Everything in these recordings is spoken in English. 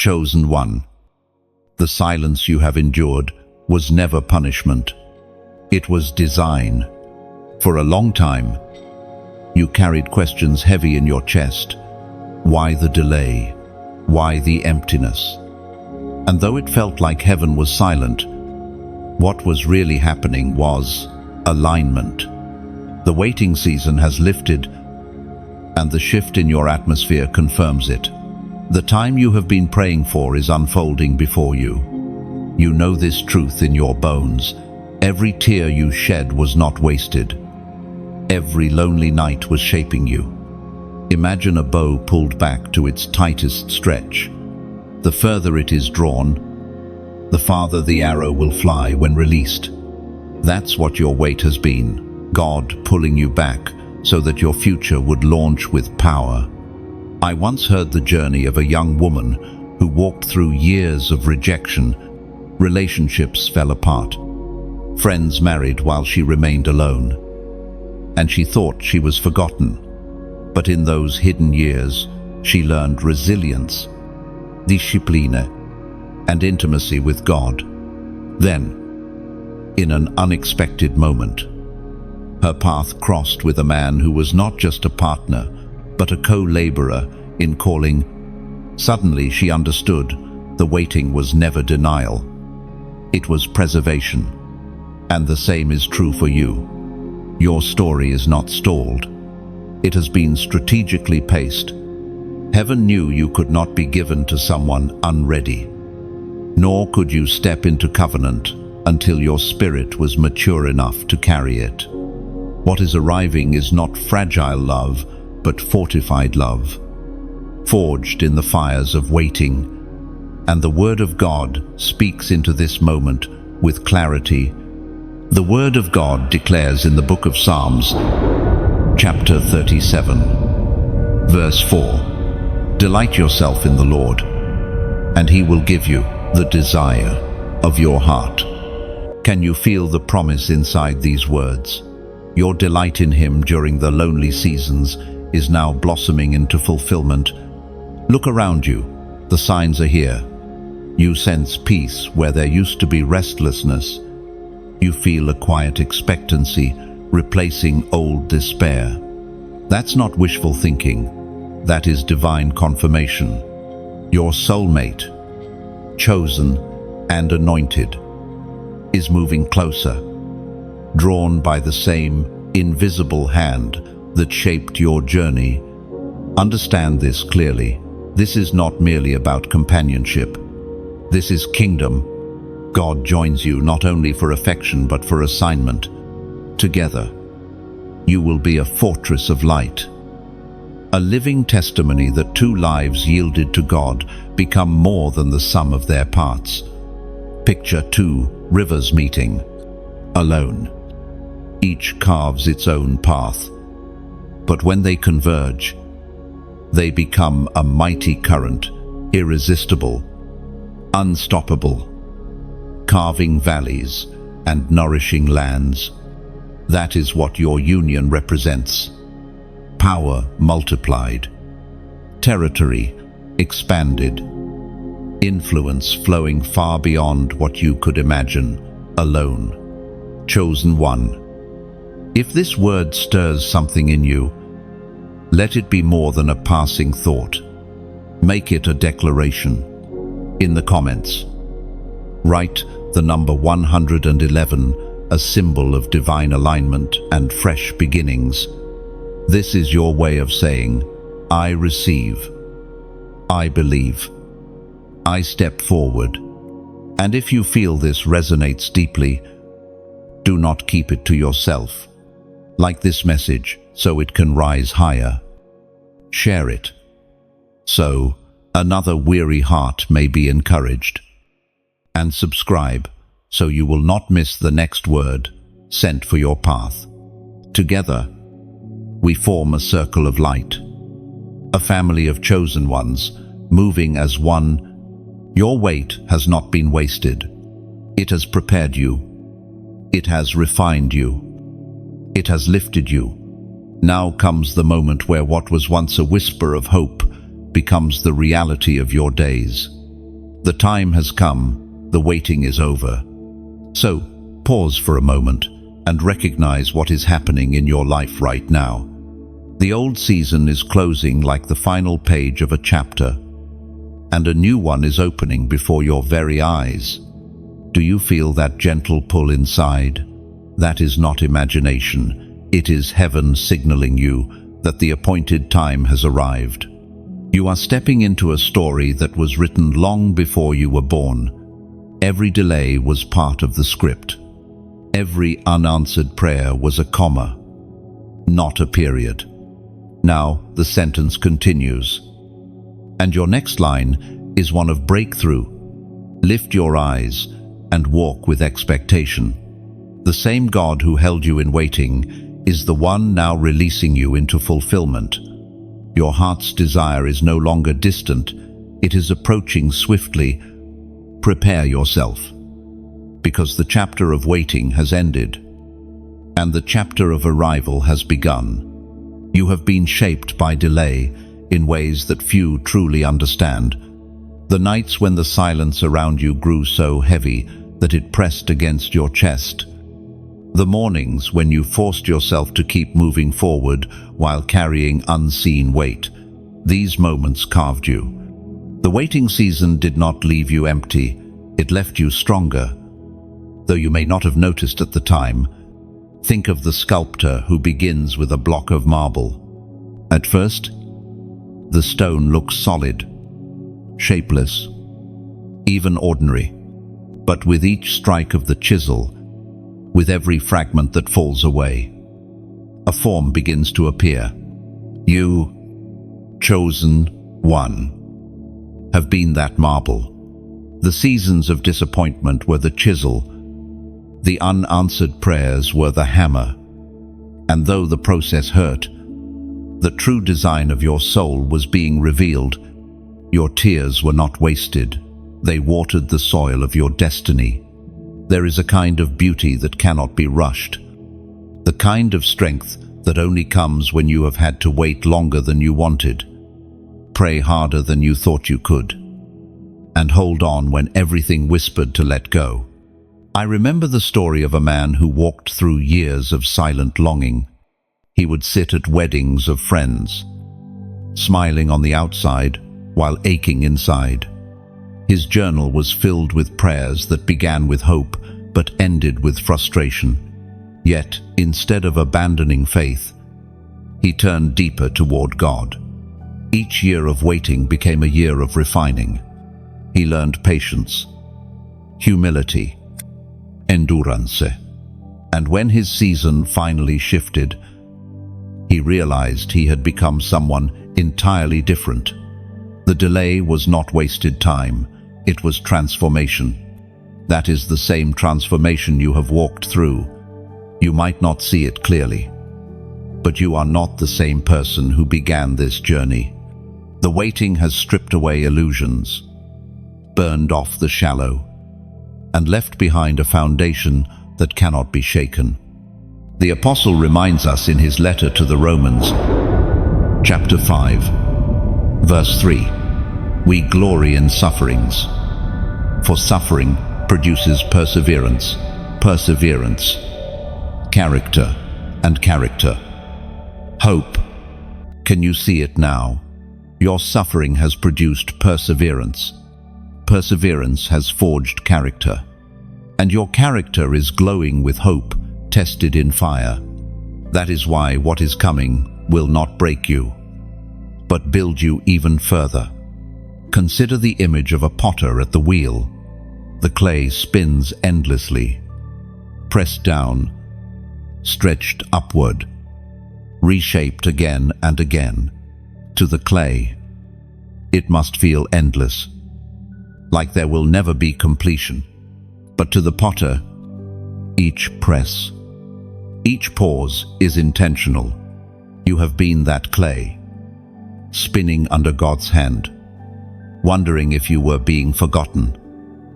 Chosen one. The silence you have endured was never punishment. It was design. For a long time, you carried questions heavy in your chest. Why the delay? Why the emptiness? And though it felt like heaven was silent, what was really happening was alignment. The waiting season has lifted, and the shift in your atmosphere confirms it. The time you have been praying for is unfolding before you. You know this truth in your bones. Every tear you shed was not wasted. Every lonely night was shaping you. Imagine a bow pulled back to its tightest stretch. The further it is drawn, the farther the arrow will fly when released. That's what your wait has been, God pulling you back so that your future would launch with power. I once heard the journey of a young woman who walked through years of rejection. Relationships fell apart. Friends married while she remained alone. And she thought she was forgotten. But in those hidden years, she learned resilience, discipline, and intimacy with God. Then, in an unexpected moment, her path crossed with a man who was not just a partner, but a co-laborer in calling. Suddenly she understood the waiting was never denial. It was preservation. And the same is true for you. Your story is not stalled. It has been strategically paced. Heaven knew you could not be given to someone unready, nor could you step into covenant until your spirit was mature enough to carry it. What is arriving is not fragile love, but fortified love, forged in the fires of waiting. And the Word of God speaks into this moment with clarity. The Word of God declares in the book of Psalms, chapter 37, verse 4, "Delight yourself in the Lord, and He will give you the desire of your heart." Can you feel the promise inside these words? Your delight in Him during the lonely seasons is now blossoming into fulfillment. Look around you. The signs are here. You sense peace where there used to be restlessness. You feel a quiet expectancy replacing old despair. That's not wishful thinking. That is divine confirmation. Your soulmate, chosen and anointed, is moving closer, drawn by the same invisible hand that shaped your journey. Understand this clearly. This is not merely about companionship. This is kingdom. God joins you not only for affection but for assignment. Together, you will be a fortress of light. A living testimony that two lives yielded to God become more than the sum of their parts. Picture two rivers meeting, alone. Each carves its own path. But when they converge, they become a mighty current, irresistible, unstoppable, carving valleys and nourishing lands. That is what your union represents. Power multiplied, territory expanded, influence flowing far beyond what you could imagine alone. Chosen one. If this word stirs something in you, let it be more than a passing thought. Make it a declaration. In the comments, write the number 111, a symbol of divine alignment and fresh beginnings. This is your way of saying, I receive, I believe, I step forward. And if you feel this resonates deeply, do not keep it to yourself. Like this message so it can rise higher. Share it, so another weary heart may be encouraged. And subscribe so you will not miss the next word sent for your path. Together, we form a circle of light, a family of chosen ones, moving as one. Your wait has not been wasted. It has prepared you. It has refined you. It has lifted you. Now comes the moment where what was once a whisper of hope becomes the reality of your days. The time has come, the waiting is over. So, pause for a moment and recognize what is happening in your life right now. The old season is closing like the final page of a chapter, and a new one is opening before your very eyes. Do you feel that gentle pull inside? That is not imagination. It is heaven signaling you that the appointed time has arrived. You are stepping into a story that was written long before you were born. Every delay was part of the script. Every unanswered prayer was a comma, not a period. Now the sentence continues. And your next line is one of breakthrough. Lift your eyes and walk with expectation. The same God who held you in waiting is the one now releasing you into fulfillment. Your heart's desire is no longer distant, it is approaching swiftly. Prepare yourself, because the chapter of waiting has ended, and the chapter of arrival has begun. You have been shaped by delay in ways that few truly understand. The nights when the silence around you grew so heavy that it pressed against your chest. The mornings when you forced yourself to keep moving forward while carrying unseen weight. These moments carved you. The waiting season did not leave you empty, it left you stronger. Though you may not have noticed at the time, think of the sculptor who begins with a block of marble. At first, the stone looks solid, shapeless, even ordinary. But with each strike of the chisel, with every fragment that falls away, a form begins to appear. You, chosen one, have been that marble. The seasons of disappointment were the chisel, the unanswered prayers were the hammer. And though the process hurt, the true design of your soul was being revealed. Your tears were not wasted. They watered the soil of your destiny. There is a kind of beauty that cannot be rushed. The kind of strength that only comes when you have had to wait longer than you wanted. Pray harder than you thought you could. And hold on when everything whispered to let go. I remember the story of a man who walked through years of silent longing. He would sit at weddings of friends, smiling on the outside while aching inside. His journal was filled with prayers that began with hope but ended with frustration. Yet, instead of abandoning faith, he turned deeper toward God. Each year of waiting became a year of refining. He learned patience, humility, endurance. And when his season finally shifted, he realized he had become someone entirely different. The delay was not wasted time, it was transformation. That is the same transformation you have walked through. You might not see it clearly, but you are not the same person who began this journey. The waiting has stripped away illusions, burned off the shallow, and left behind a foundation that cannot be shaken. The Apostle reminds us in his letter to the Romans, chapter 5, verse 3, "We glory in sufferings, for suffering produces perseverance, perseverance, character, and character, hope." Can you see it now? Your suffering has produced perseverance. Perseverance has forged character. And your character is glowing with hope, tested in fire. That is why what is coming will not break you, but build you even further. Consider the image of a potter at the wheel. The clay spins endlessly, pressed down, stretched upward, reshaped again and again. To the clay, it must feel endless, like there will never be completion. But to the potter, each press, each pause is intentional. You have been that clay, spinning under God's hand, wondering if you were being forgotten.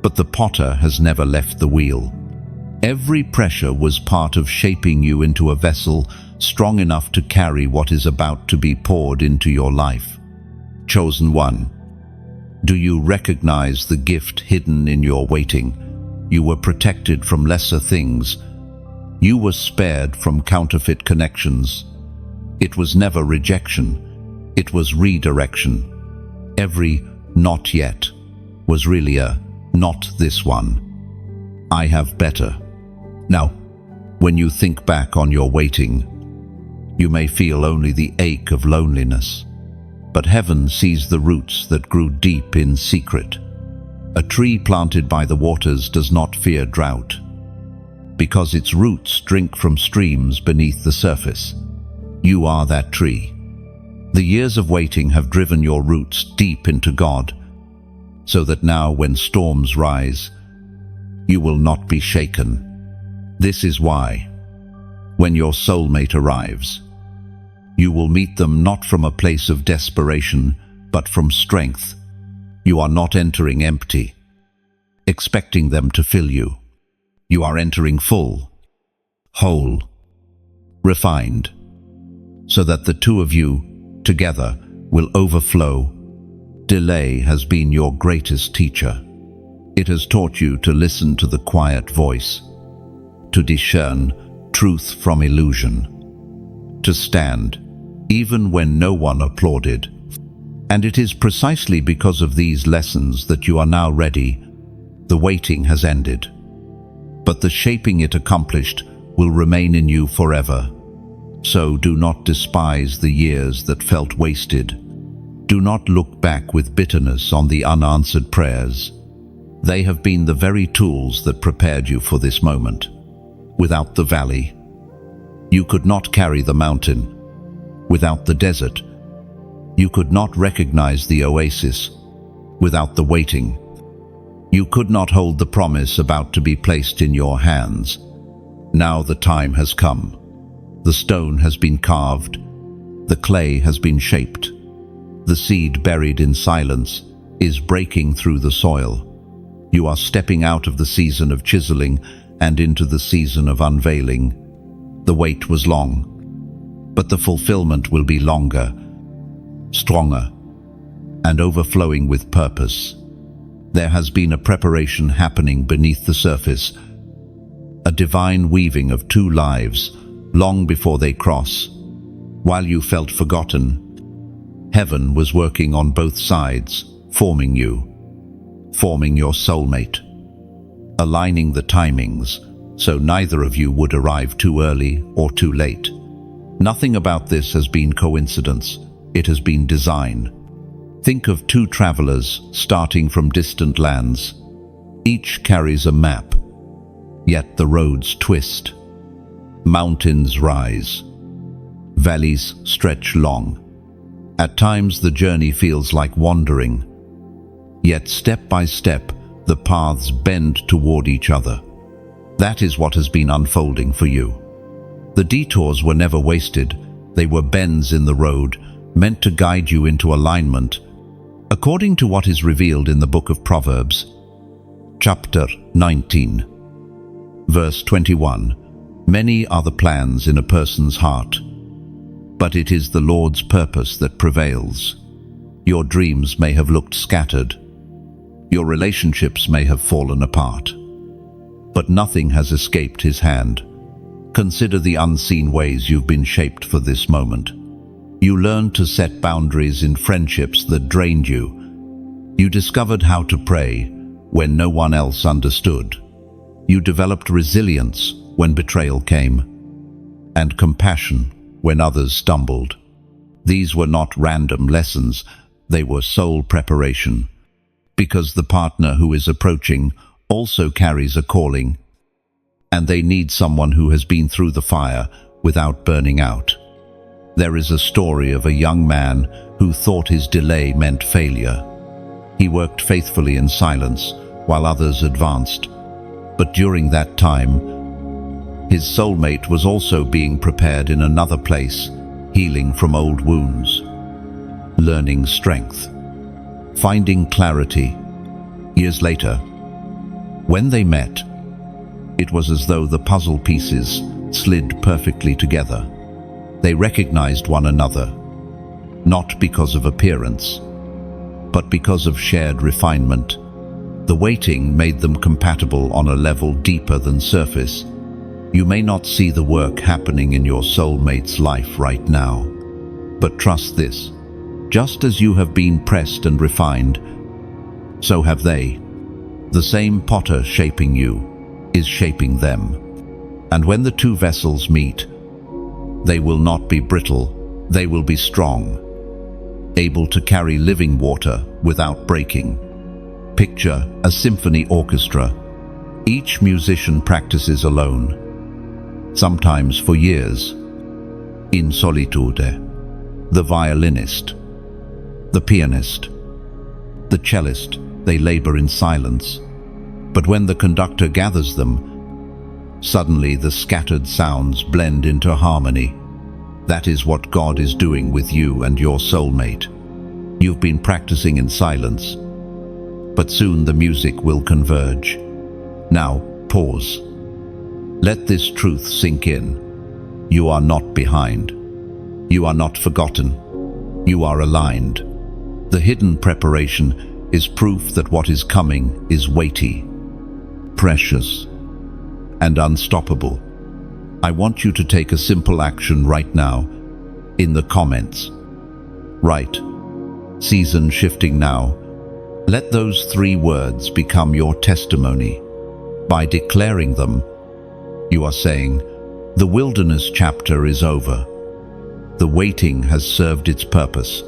But the potter has never left the wheel. Every pressure was part of shaping you into a vessel strong enough to carry what is about to be poured into your life. Chosen one, Do you recognize the gift hidden in your waiting? You were protected from lesser things. You were spared from counterfeit connections. It was never rejection. It was redirection. Every "not yet" was really a "not this one. I have better." Now, when you think back on your waiting, you may feel only the ache of loneliness. But heaven sees the roots that grew deep in secret. A tree planted by the waters does not fear drought, because its roots drink from streams beneath the surface. You are that tree. The years of waiting have driven your roots deep into God, so that now when storms rise, you will not be shaken. This is why, when your soulmate arrives, you will meet them not from a place of desperation, but from strength. You are not entering empty, expecting them to fill you. You are entering full, whole, refined, so that the two of you together will overflow. Delay has been your greatest teacher. It has taught you to listen to the quiet voice, to discern truth from illusion, to stand even when no one applauded. And it is precisely because of these lessons that you are now ready. The waiting has ended, but the shaping it accomplished will remain in you forever. So do not despise the years that felt wasted. Do not look back with bitterness on the unanswered prayers. They have been the very tools that prepared you for this moment. Without the valley, you could not carry the mountain. Without the desert, you could not recognize the oasis. Without the waiting, you could not hold the promise about to be placed in your hands. Now the time has come. The stone has been carved. The clay has been shaped. The seed buried in silence is breaking through the soil. You are stepping out of the season of chiseling and into the season of unveiling. The wait was long, but the fulfillment will be longer, stronger, and overflowing with purpose. There has been a preparation happening beneath the surface, a divine weaving of two lives, long before they cross. While you felt forgotten, heaven was working on both sides, forming you, forming your soulmate, aligning the timings so neither of you would arrive too early or too late. Nothing about this has been coincidence. It has been design. Think of two travelers starting from distant lands. Each carries a map, yet the roads twist. Mountains rise. Valleys stretch long. At times the journey feels like wandering, yet step by step the paths bend toward each other. That is what has been unfolding for you. The detours were never wasted. They were bends in the road, meant to guide you into alignment. According to what is revealed in the book of Proverbs, chapter 19, verse 21, many are the plans in a person's heart, but it is the Lord's purpose that prevails. Your dreams may have looked scattered. Your relationships may have fallen apart, but nothing has escaped His hand. Consider the unseen ways you've been shaped for this moment. You learned to set boundaries in friendships that drained you. You discovered how to pray when no one else understood. You developed resilience when betrayal came, and compassion when others stumbled. These were not random lessons, they were soul preparation, because the partner who is approaching also carries a calling, and they need someone who has been through the fire without burning out. There is a story of a young man who thought his delay meant failure. He worked faithfully in silence while others advanced, but during that time, his soulmate was also being prepared in another place, healing from old wounds, learning strength, finding clarity. Years later, when they met, it was as though the puzzle pieces slid perfectly together. They recognized one another, not because of appearance, but because of shared refinement. The waiting made them compatible on a level deeper than surface. You may not see the work happening in your soulmate's life right now, but trust this. Just as you have been pressed and refined, so have they. The same potter shaping you is shaping them. And when the two vessels meet, they will not be brittle, they will be strong, able to carry living water without breaking. Picture a symphony orchestra. Each musician practices alone, sometimes for years, in solitude. The violinist, the pianist, the cellist, they labor in silence. But when the conductor gathers them, suddenly the scattered sounds blend into harmony. That is what God is doing with you and your soulmate. You've been practicing in silence, but soon the music will converge. Now, pause. Let this truth sink in. You are not behind. You are not forgotten. You are aligned. The hidden preparation is proof that what is coming is weighty, precious, and unstoppable. I want you to take a simple action right now, in the comments. Write, "Season shifting now." Let those 3 words become your testimony. By declaring them, you are saying, the wilderness chapter is over. The waiting has served its purpose,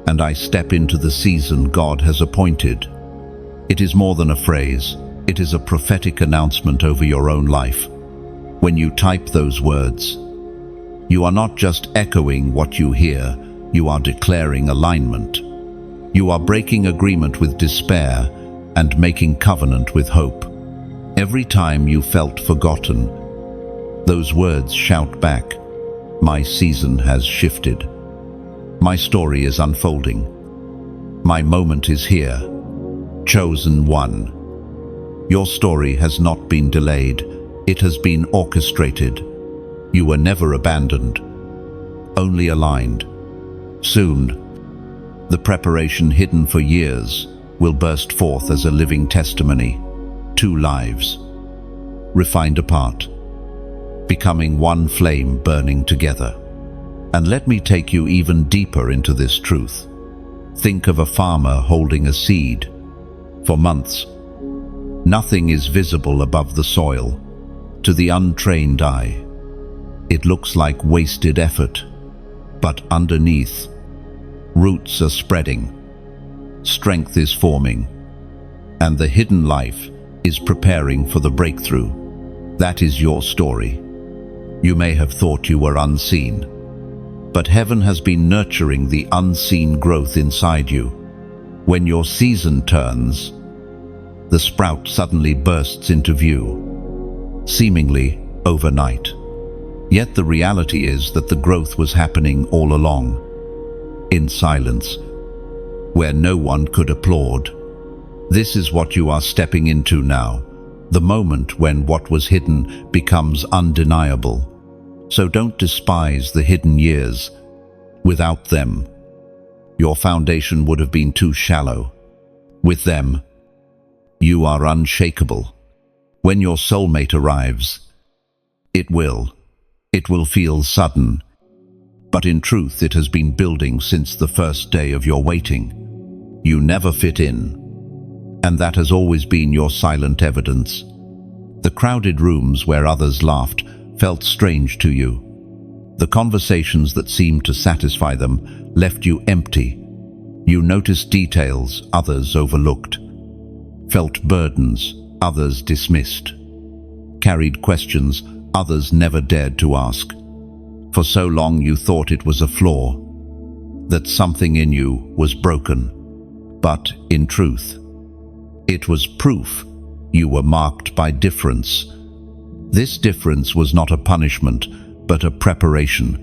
and I step into the season God has appointed. It is more than a phrase. It is a prophetic announcement over your own life. When you type those words, you are not just echoing what you hear, you are declaring alignment. You are breaking agreement with despair and making covenant with hope. Every time you felt forgotten, those words shout back, "My season has shifted. My story is unfolding. My moment is here. Chosen one." Your story has not been delayed. It has been orchestrated. You were never abandoned, only aligned. Soon, the preparation hidden for years will burst forth as a living testimony. 2 lives, refined apart, becoming one flame burning together. And let me take you even deeper into this truth. Think of a farmer holding a seed. For months, nothing is visible above the soil. To the untrained eye, it looks like wasted effort. But underneath, roots are spreading, strength is forming, and the hidden life is preparing for the breakthrough. That is your story. You may have thought you were unseen, but heaven has been nurturing the unseen growth inside you. When your season turns, the sprout suddenly bursts into view, seemingly overnight. Yet the reality is that the growth was happening all along, in silence, where no one could applaud. This is what you are stepping into now, the moment when what was hidden becomes undeniable. So don't despise the hidden years. Without them, your foundation would have been too shallow. With them, you are unshakable. When your soulmate arrives, it will feel sudden, but in truth it has been building since the first day of your waiting. You never fit in, and that has always been your silent evidence. The crowded rooms where others laughed felt strange to you. The conversations that seemed to satisfy them left you empty. You noticed details others overlooked, felt burdens others dismissed, carried questions others never dared to ask. For so long you thought it was a flaw, that something in you was broken. But in truth, it was proof you were marked by difference. This difference was not a punishment, but a preparation.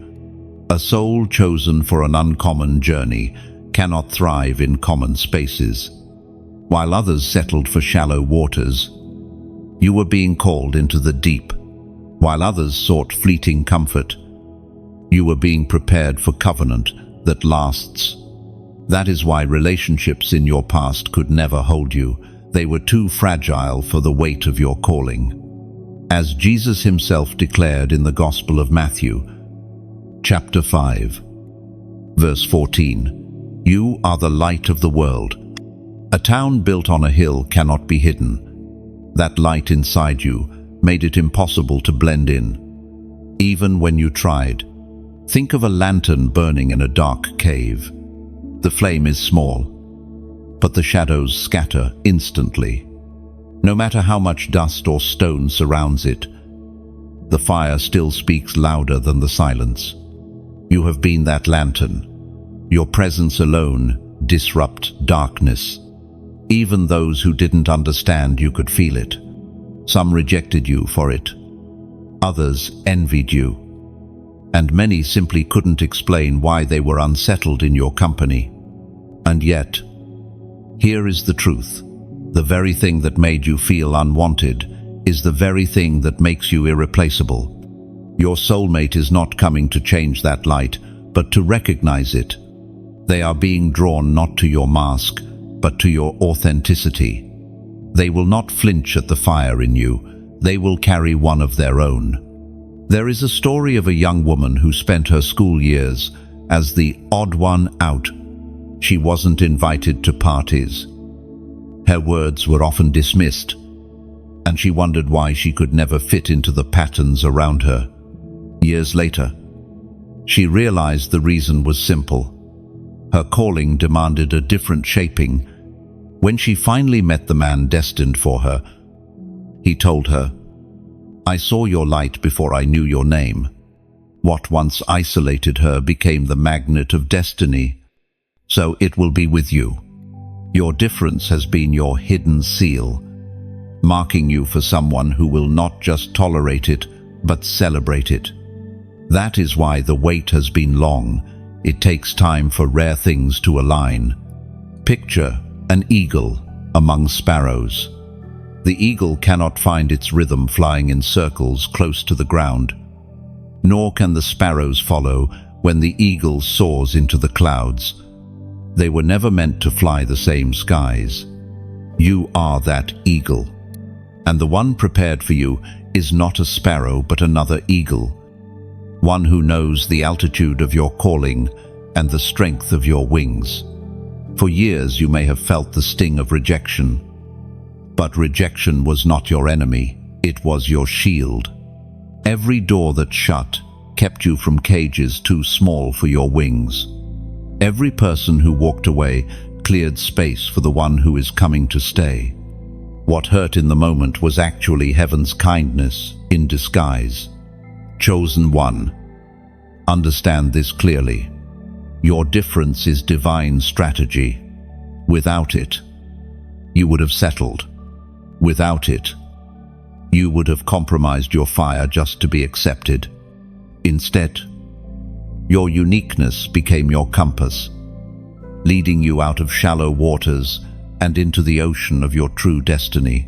A soul chosen for an uncommon journey cannot thrive in common spaces. While others settled for shallow waters, you were being called into the deep. While others sought fleeting comfort, you were being prepared for covenant that lasts. That is why relationships in your past could never hold you. They were too fragile for the weight of your calling. As Jesus himself declared in the Gospel of Matthew, chapter 5, verse 14, "You are the light of the world. A town built on a hill cannot be hidden." That light inside you made it impossible to blend in, even when you tried. Think of a lantern burning in a dark cave. The flame is small, but the shadows scatter instantly. No matter how much dust or stone surrounds it, the fire still speaks louder than the silence. You have been that lantern. Your presence alone disrupts darkness. Even those who didn't understand you could feel it. Some rejected you for it. Others envied you. And many simply couldn't explain why they were unsettled in your company. And yet, here is the truth. The very thing that made you feel unwanted is the very thing that makes you irreplaceable. Your soulmate is not coming to change that light, but to recognize it. They are being drawn not to your mask, but to your authenticity. They will not flinch at the fire in you. They will carry one of their own. There is a story of a young woman who spent her school years as the odd one out. She wasn't invited to parties. Her words were often dismissed, and she wondered why she could never fit into the patterns around her. Years later, she realized the reason was simple. Her calling demanded a different shaping. When she finally met the man destined for her, he told her, "I saw your light before I knew your name." What once isolated her became the magnet of destiny. So it will be with you. Your difference has been your hidden seal, marking you for someone who will not just tolerate it, but celebrate it. That is why the wait has been long. It takes time for rare things to align. Picture an eagle among sparrows. The eagle cannot find its rhythm flying in circles close to the ground, nor can the sparrows follow when the eagle soars into the clouds. They were never meant to fly the same skies. You are that eagle, and the one prepared for you is not a sparrow but another eagle, one who knows the altitude of your calling and the strength of your wings. For years you may have felt the sting of rejection, but rejection was not your enemy, it was your shield. Every door that shut kept you from cages too small for your wings. Every person who walked away cleared space for the one who is coming to stay. What hurt in the moment was actually heaven's kindness in disguise. Chosen one, understand this clearly. Your difference is divine strategy. Without it, you would have settled. Without it, you would have compromised your fire just to be accepted. Instead, your uniqueness became your compass, leading you out of shallow waters and into the ocean of your true destiny.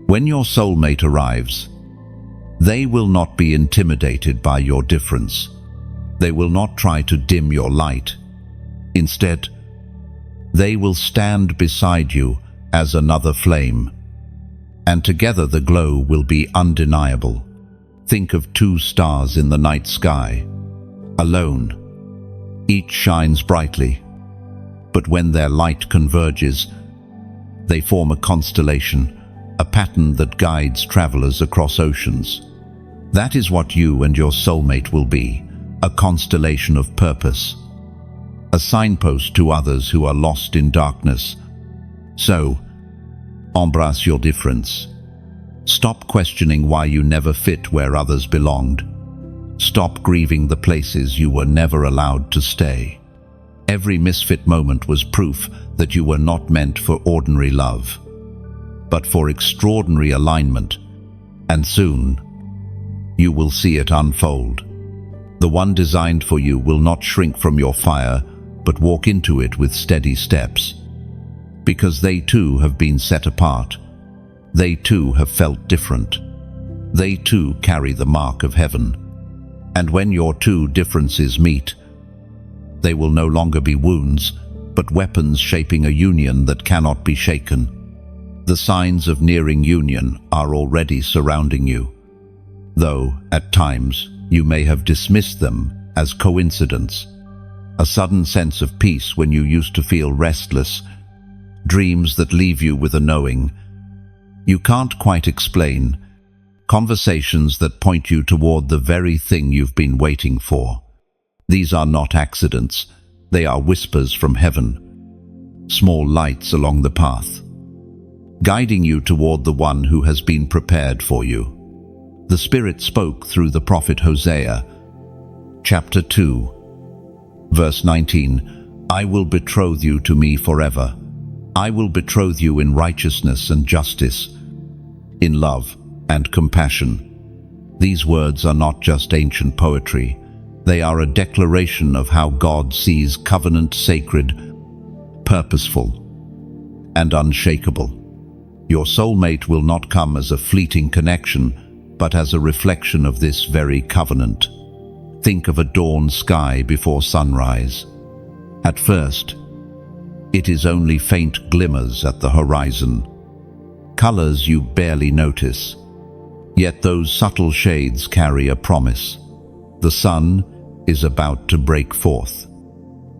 When your soulmate arrives, they will not be intimidated by your difference. They will not try to dim your light. Instead, they will stand beside you as another flame, and together the glow will be undeniable. Think of two stars in the night sky. Alone, each shines brightly, but when their light converges, they form a constellation, a pattern that guides travelers across oceans. That is what you and your soulmate will be, a constellation of purpose, a signpost to others who are lost in darkness. So, embrace your difference. Stop questioning why you never fit where others belonged. Stop grieving the places you were never allowed to stay. Every misfit moment was proof that you were not meant for ordinary love, but for extraordinary alignment, and soon you will see it unfold. The one designed for you will not shrink from your fire, but walk into it with steady steps. Because they too have been set apart. They too have felt different. They too carry the mark of heaven. And when your two differences meet, they will no longer be wounds, but weapons shaping a union that cannot be shaken. The signs of nearing union are already surrounding you, though, at times, you may have dismissed them as coincidence. A sudden sense of peace when you used to feel restless, dreams that leave you with a knowing you can't quite explain, conversations that point you toward the very thing you've been waiting for. These are not accidents, they are whispers from heaven, small lights along the path, guiding you toward the one who has been prepared for you. The Spirit spoke through the prophet Hosea, chapter 2, verse 19, I will betroth you to me forever. I will betroth you in righteousness and justice, in love and compassion. These words are not just ancient poetry. They are a declaration of how God sees covenant sacred, purposeful, and unshakable. Your soulmate will not come as a fleeting connection, but as a reflection of this very covenant. Think of a dawn sky before sunrise. At first, it is only faint glimmers at the horizon, colors you barely notice. Yet those subtle shades carry a promise. The sun is about to break forth.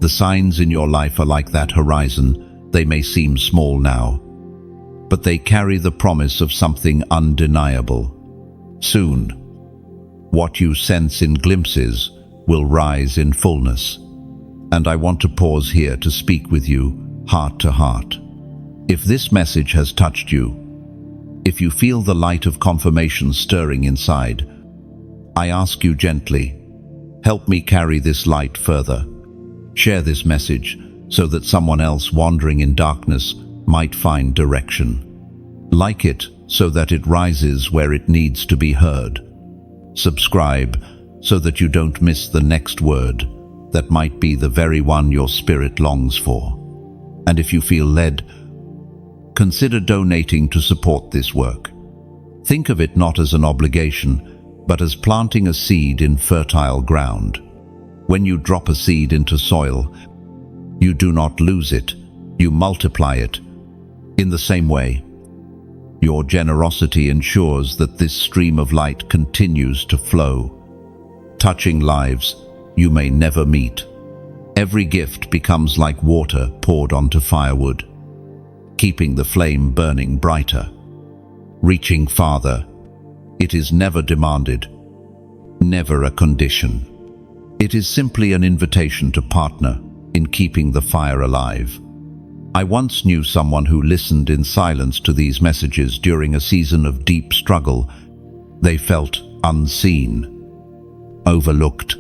The signs in your life are like that horizon. They may seem small now, but they carry the promise of something undeniable. Soon, what you sense in glimpses will rise in fullness. And I want to pause here to speak with you, heart to heart. If this message has touched you, if you feel the light of confirmation stirring inside, I ask you gently, help me carry this light further. Share this message so that someone else wandering in darkness might find direction. Like it so that it rises where it needs to be heard. Subscribe so that you don't miss the next word that might be the very one your spirit longs for. And if you feel led, consider donating to support this work. Think of it not as an obligation, but as planting a seed in fertile ground. When you drop a seed into soil, you do not lose it, you multiply it. In the same way, your generosity ensures that this stream of light continues to flow, touching lives you may never meet. Every gift becomes like water poured onto firewood, keeping the flame burning brighter, reaching farther. It is never demanded, never a condition. It is simply an invitation to partner in keeping the fire alive. I once knew someone who listened in silence to these messages during a season of deep struggle. They felt unseen, overlooked,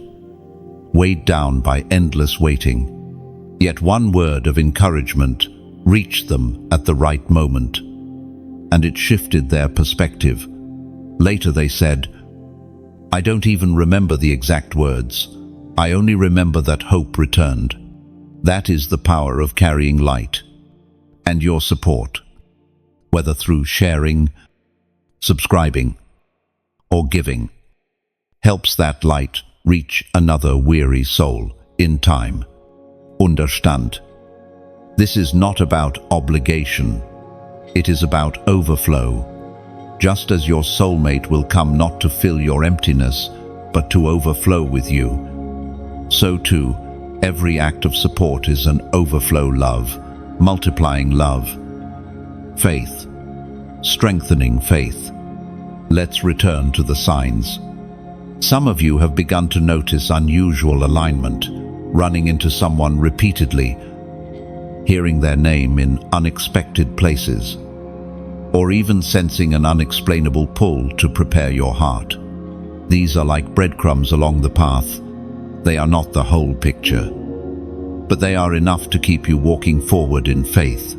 weighed down by endless waiting. Yet one word of encouragement reached them at the right moment, and it shifted their perspective. Later they said, I don't even remember the exact words. I only remember that hope returned. That is the power of carrying light. And your support, whether through sharing, subscribing, or giving, helps that light reach another weary soul in time. Understand. This is not about obligation. It is about overflow. Just as your soulmate will come not to fill your emptiness, but to overflow with you, so too, every act of support is an overflow love, multiplying love, faith, strengthening faith. Let's return to the signs. Some of you have begun to notice unusual alignment, running into someone repeatedly, hearing their name in unexpected places, or even sensing an unexplainable pull to prepare your heart. These are like breadcrumbs along the path. They are not the whole picture, but they are enough to keep you walking forward in faith.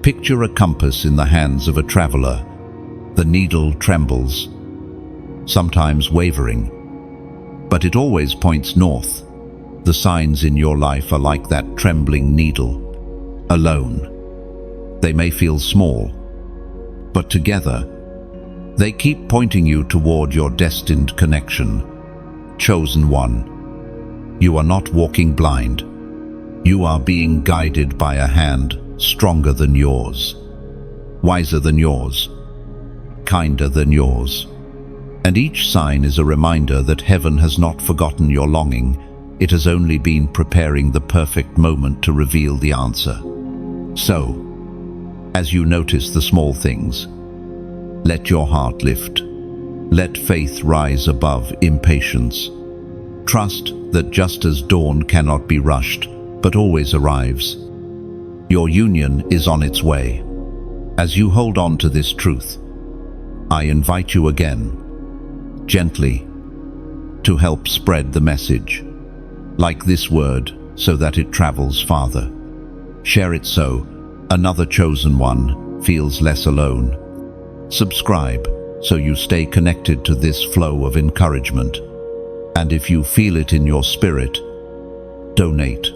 Picture a compass in the hands of a traveler. The needle trembles, sometimes wavering, but it always points north. The signs in your life are like that trembling needle, alone. They may feel small, but together, they keep pointing you toward your destined connection. Chosen one. You are not walking blind. You are being guided by a hand stronger than yours, wiser than yours, kinder than yours. And each sign is a reminder that heaven has not forgotten your longing. It has only been preparing the perfect moment to reveal the answer. So, as you notice the small things, let your heart lift. Let faith rise above impatience. Trust that just as dawn cannot be rushed, but always arrives, your union is on its way. As you hold on to this truth, I invite you again, gently, to help spread the message. Like this word, so that it travels farther. Share it so another chosen one feels less alone. Subscribe so you stay connected to this flow of encouragement. And if you feel it in your spirit, donate,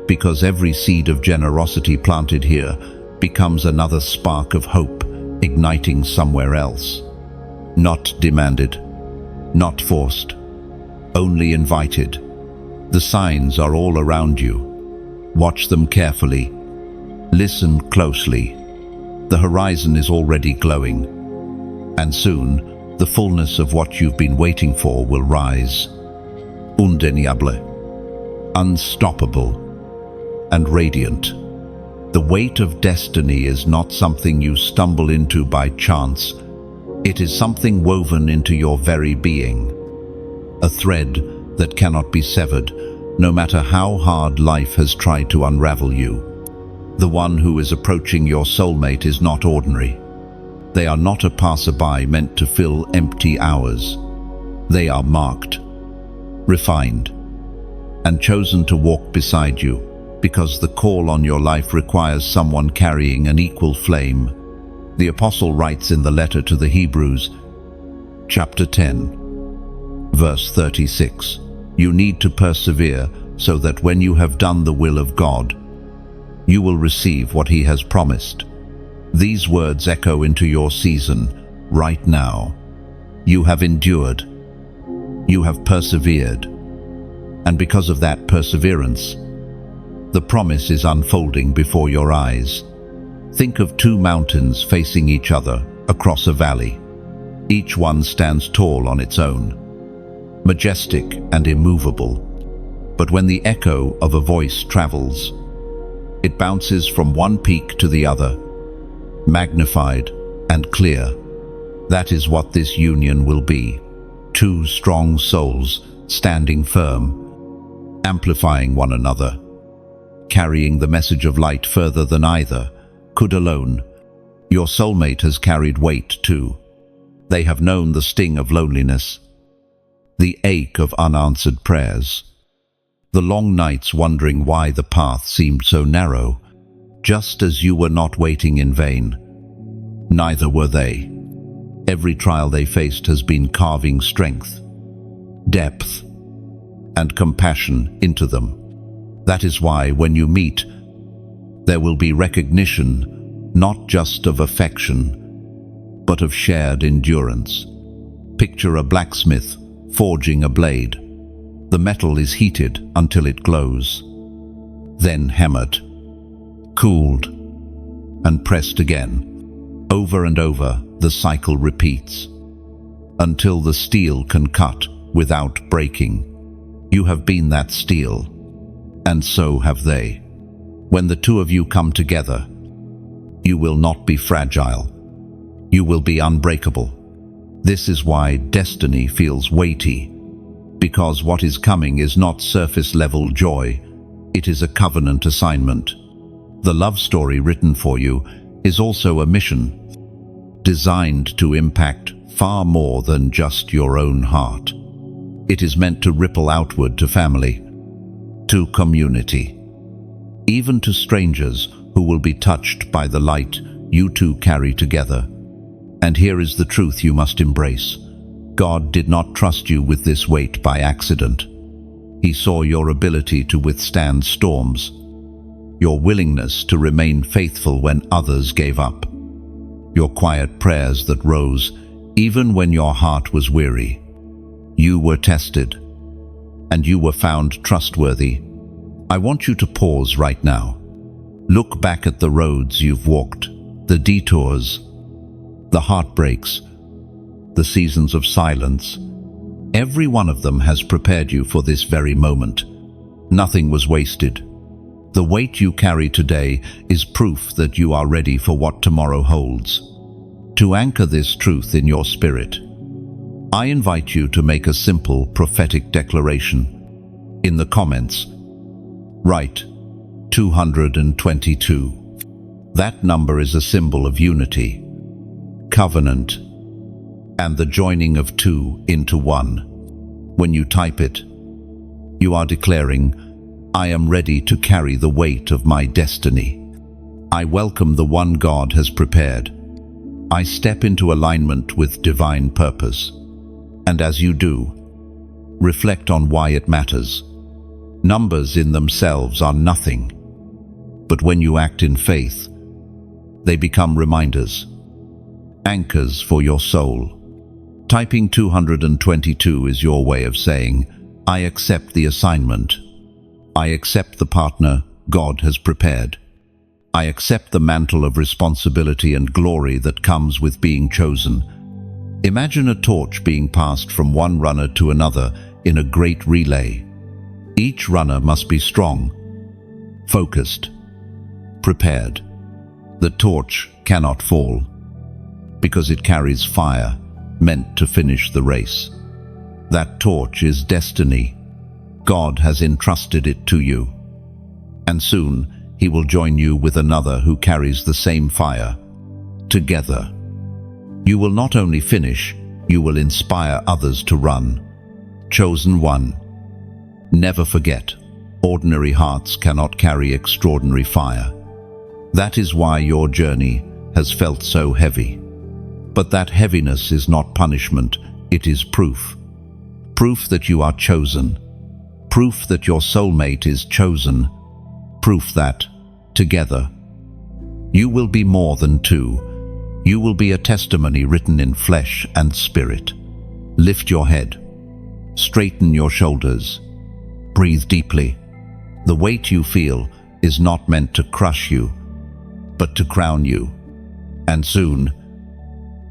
because every seed of generosity planted here becomes another spark of hope igniting somewhere else. Not demanded, not forced, only invited. The signs are all around you. Watch them carefully. Listen closely. The horizon is already glowing. And soon, the fullness of what you've been waiting for will rise. Undeniable, unstoppable, and radiant. The weight of destiny is not something you stumble into by chance. It is something woven into your very being. A thread that cannot be severed, no matter how hard life has tried to unravel you. The one who is approaching your soulmate is not ordinary. They are not a passerby meant to fill empty hours. They are marked, refined, and chosen to walk beside you, because the call on your life requires someone carrying an equal flame. The apostle writes in the letter to the Hebrews, chapter 10, verse 36, you need to persevere so that when you have done the will of God, you will receive what He has promised. These words echo into your season right now. You have endured. You have persevered. And because of that perseverance, the promise is unfolding before your eyes. Think of two mountains facing each other across a valley. Each one stands tall on its own, majestic and immovable. But when the echo of a voice travels, it bounces from one peak to the other, magnified and clear. That is what this union will be. Two strong souls standing firm, amplifying one another, carrying the message of light further than either could alone. Your soulmate has carried weight too. They have known the sting of loneliness, the ache of unanswered prayers, the long nights wondering why the path seemed so narrow. Just as you were not waiting in vain, neither were they. Every trial they faced has been carving strength, depth, and compassion into them. That is why when you meet, there will be recognition, not just of affection, but of shared endurance. Picture a blacksmith forging a blade. The metal is heated until it glows, then hammered, cooled, and pressed again. Over and over, the cycle repeats, until the steel can cut without breaking. You have been that steel, and so have they. When the two of you come together, you will not be fragile. You will be unbreakable. This is why destiny feels weighty, because what is coming is not surface-level joy. It is a covenant assignment. The love story written for you is also a mission, designed to impact far more than just your own heart. It is meant to ripple outward to family, to community, even to strangers who will be touched by the light you two carry together. And here is the truth you must embrace. God did not trust you with this weight by accident. He saw your ability to withstand storms, your willingness to remain faithful when others gave up, your quiet prayers that rose even when your heart was weary. You were tested, and you were found trustworthy. I want you to pause right now. Look back at the roads you've walked, the detours, the heartbreaks, the seasons of silence. Every one of them has prepared you for this very moment. Nothing was wasted. The weight you carry today is proof that you are ready for what tomorrow holds. To anchor this truth in your spirit, I invite you to make a simple prophetic declaration. In the comments, write 222. That number is a symbol of unity, covenant, and the joining of two into one. When you type it, you are declaring, I am ready to carry the weight of my destiny. I welcome the one God has prepared. I step into alignment with divine purpose. And as you do, reflect on why it matters. Numbers in themselves are nothing, but when you act in faith, they become reminders, anchors for your soul. Typing 222 is your way of saying, I accept the assignment. I accept the partner God has prepared. I accept the mantle of responsibility and glory that comes with being chosen. Imagine a torch being passed from one runner to another in a great relay. Each runner must be strong, focused, prepared. The torch cannot fall because it carries fire meant to finish the race. That torch is destiny. God has entrusted it to you. And soon He will join you with another who carries the same fire. Together, you will not only finish, you will inspire others to run. Chosen one. Never forget, ordinary hearts cannot carry extraordinary fire. That is why your journey has felt so heavy. But that heaviness is not punishment, it is proof. Proof that you are chosen. Proof that your soulmate is chosen. Proof that, together, you will be more than two. You will be a testimony written in flesh and spirit. Lift your head. Straighten your shoulders. Breathe deeply. The weight you feel is not meant to crush you, but to crown you. And soon,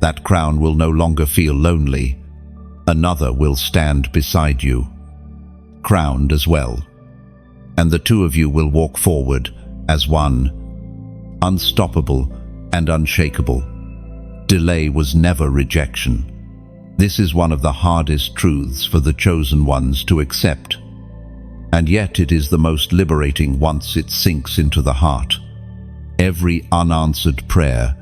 that crown will no longer feel lonely. Another will stand beside you, crowned as well. And the two of you will walk forward as one, unstoppable and unshakable. Delay was never rejection. This is one of the hardest truths for the chosen ones to accept. And yet it is the most liberating once it sinks into the heart. Every unanswered prayer,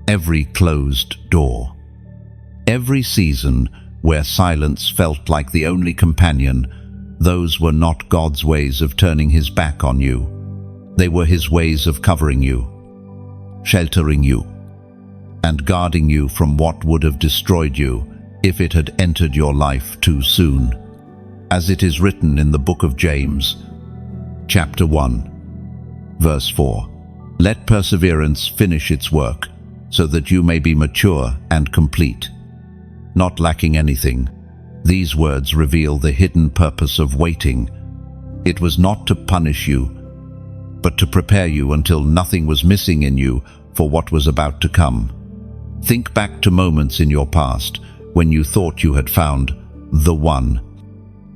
every closed door, every season where silence felt like the only companion, those were not God's ways of turning His back on you. They were His ways of covering you, sheltering you, and guarding you from what would have destroyed you if it had entered your life too soon. As it is written in the book of James, chapter 1, verse 4, let perseverance finish its work, so that you may be mature and complete, not lacking anything. These words reveal the hidden purpose of waiting. It was not to punish you, but to prepare you until nothing was missing in you for what was about to come. Think back to moments in your past when you thought you had found the one.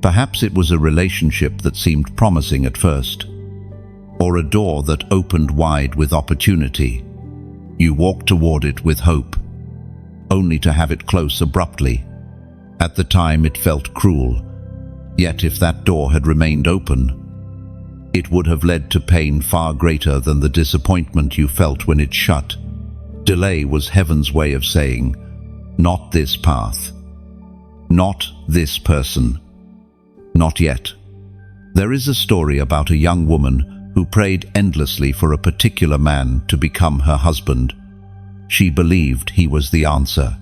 Perhaps it was a relationship that seemed promising at first, or a door that opened wide with opportunity. You walked toward it with hope, only to have it close abruptly. At the time it felt cruel, yet if that door had remained open, it would have led to pain far greater than the disappointment you felt when it shut. Delay was heaven's way of saying, not this path, not this person, not yet. There is a story about a young woman who prayed endlessly for a particular man to become her husband. She believed he was the answer,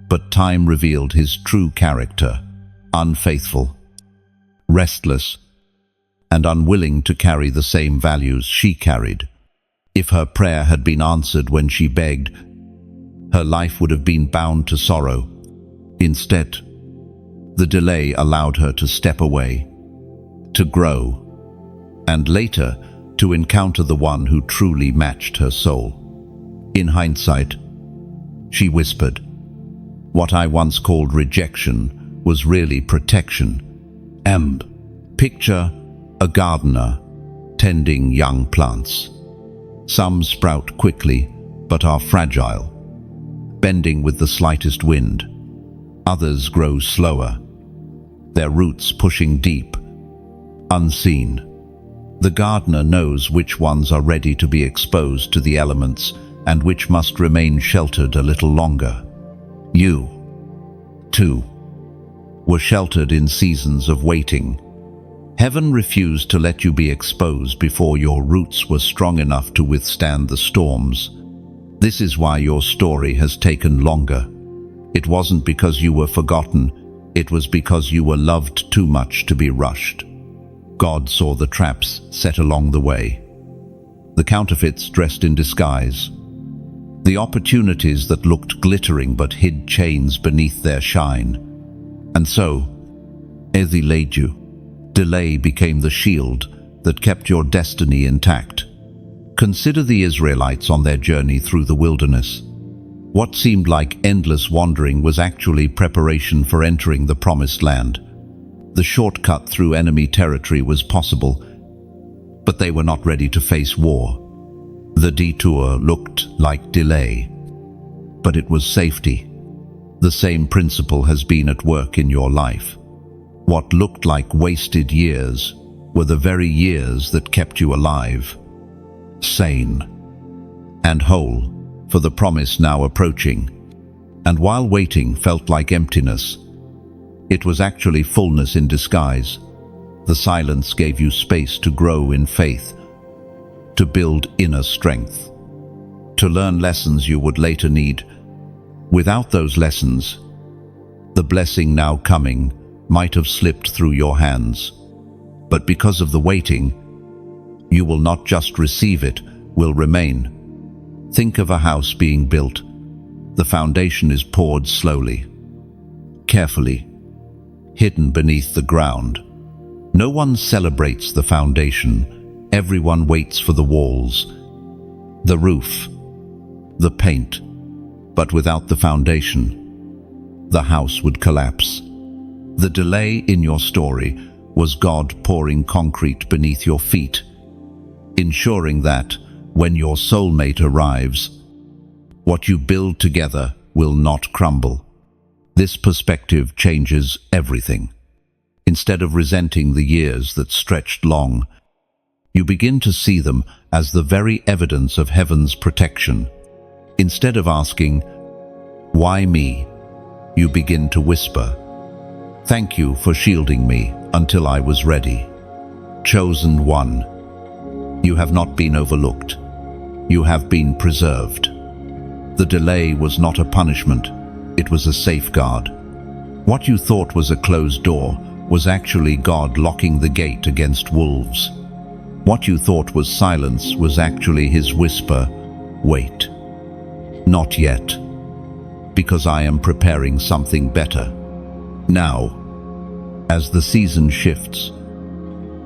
but time revealed his true character: unfaithful, restless, and unwilling to carry the same values she carried. If her prayer had been answered when she begged, her life would have been bound to sorrow. Instead, the delay allowed her to step away, to grow, and later to encounter the one who truly matched her soul. In hindsight, she whispered, "What I once called rejection was really protection." Picture a gardener tending young plants. Some sprout quickly but are fragile, bending with the slightest wind. Others grow slower, their roots pushing deep, unseen. The gardener knows which ones are ready to be exposed to the elements and which must remain sheltered a little longer. You, too, were sheltered in seasons of waiting. Heaven refused to let you be exposed before your roots were strong enough to withstand the storms. This is why your story has taken longer. It wasn't because you were forgotten, it was because you were loved too much to be rushed. God saw the traps set along the way, the counterfeits dressed in disguise, the opportunities that looked glittering but hid chains beneath their shine. And so, as He laid you, delay became the shield that kept your destiny intact. Consider the Israelites on their journey through the wilderness. What seemed like endless wandering was actually preparation for entering the promised land. The shortcut through enemy territory was possible, but they were not ready to face war. The detour looked like delay, but it was safety. The same principle has been at work in your life. What looked like wasted years were the very years that kept you alive, sane, and whole for the promise now approaching. And while waiting felt like emptiness, it was actually fullness in disguise. The silence gave you space to grow in faith, to build inner strength, to learn lessons you would later need. Without those lessons, the blessing now coming might have slipped through your hands. But because of the waiting, you will not just receive it, will remain. Think of a house being built. The foundation is poured slowly, carefully, hidden beneath the ground. No one celebrates the foundation. Everyone waits for the walls, the roof, the paint. But without the foundation, the house would collapse. The delay in your story was God pouring concrete beneath your feet, ensuring that when your soulmate arrives, what you build together will not crumble. This perspective changes everything. Instead of resenting the years that stretched long, you begin to see them as the very evidence of heaven's protection. Instead of asking, "Why me?" you begin to whisper, "Thank you for shielding me until I was ready." Chosen one, you have not been overlooked. You have been preserved. The delay was not a punishment, it was a safeguard. What you thought was a closed door was actually God locking the gate against wolves. What you thought was silence was actually His whisper, "Wait. Not yet, because I am preparing something better." Now, as the season shifts,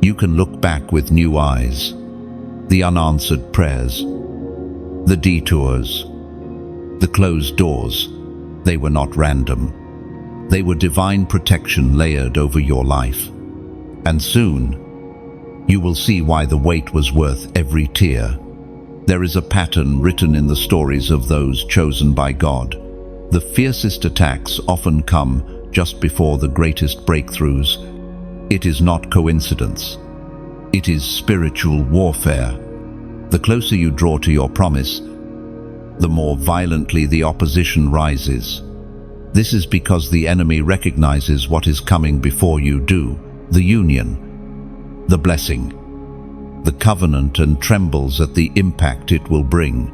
you can look back with new eyes. The unanswered prayers, the detours, the closed doors, they were not random. They were divine protection layered over your life. And soon, you will see why the wait was worth every tear. There is a pattern written in the stories of those chosen by God. The fiercest attacks often come just before the greatest breakthroughs. It is not coincidence. It is spiritual warfare. The closer you draw to your promise, the more violently the opposition rises. This is because the enemy recognizes what is coming before you do, the union, the blessing, the covenant, and trembles at the impact it will bring.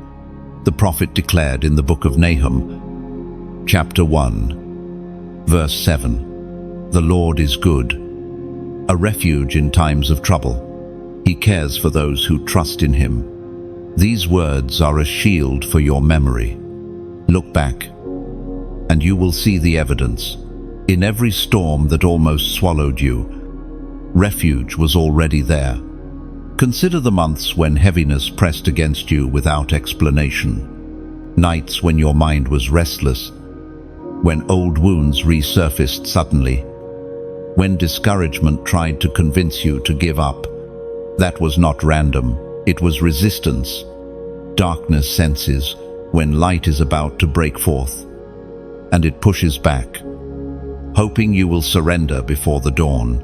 The prophet declared in the book of Nahum, chapter 1, verse 7, "The Lord is good, a refuge in times of trouble. He cares for those who trust in Him." These words are a shield for your memory. Look back, and you will see the evidence. In every storm that almost swallowed you, refuge was already there. Consider the months when heaviness pressed against you without explanation. Nights when your mind was restless, when old wounds resurfaced suddenly, when discouragement tried to convince you to give up. That was not random, it was resistance. Darkness senses when light is about to break forth, and it pushes back, hoping you will surrender before the dawn.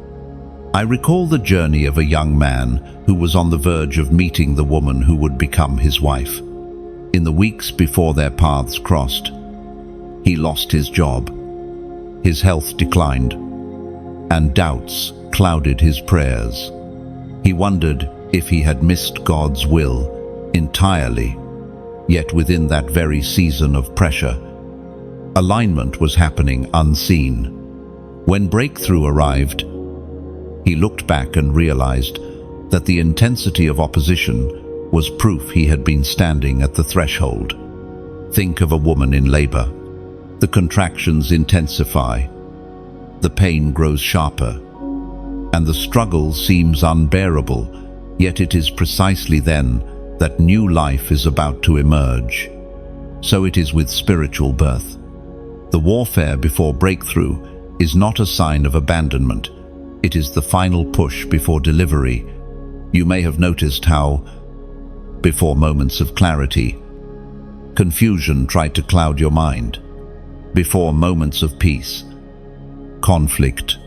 I recall the journey of a young man who was on the verge of meeting the woman who would become his wife. In the weeks before their paths crossed, he lost his job, his health declined, and doubts clouded his prayers. He wondered if he had missed God's will entirely. Yet within that very season of pressure, alignment was happening unseen. When breakthrough arrived, he looked back and realized that the intensity of opposition was proof he had been standing at the threshold. Think of a woman in labor. The contractions intensify, the pain grows sharper, and the struggle seems unbearable, yet it is precisely then that new life is about to emerge. So it is with spiritual birth. The warfare before breakthrough is not a sign of abandonment. It is the final push before delivery. You may have noticed how, before moments of clarity, confusion tried to cloud your mind. Before moments of peace, conflict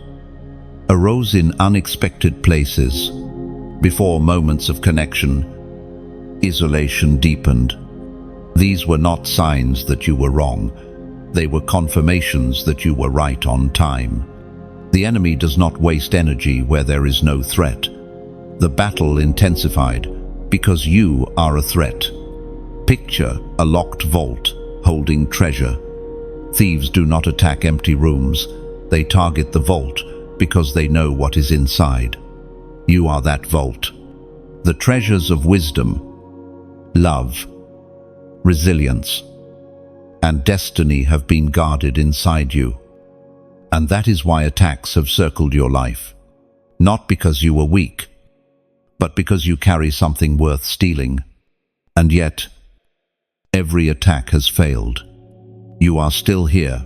arose in unexpected places. Before moments of connection, isolation deepened. These were not signs that you were wrong. They were confirmations that you were right on time. The enemy does not waste energy where there is no threat. The battle intensified because you are a threat. Picture a locked vault holding treasure. Thieves do not attack empty rooms. They target the vault because they know what is inside. You are that vault. The treasures of wisdom, love, resilience, and destiny have been guarded inside you. And that is why attacks have circled your life. Not because you were weak, but because you carry something worth stealing. And yet, every attack has failed. You are still here.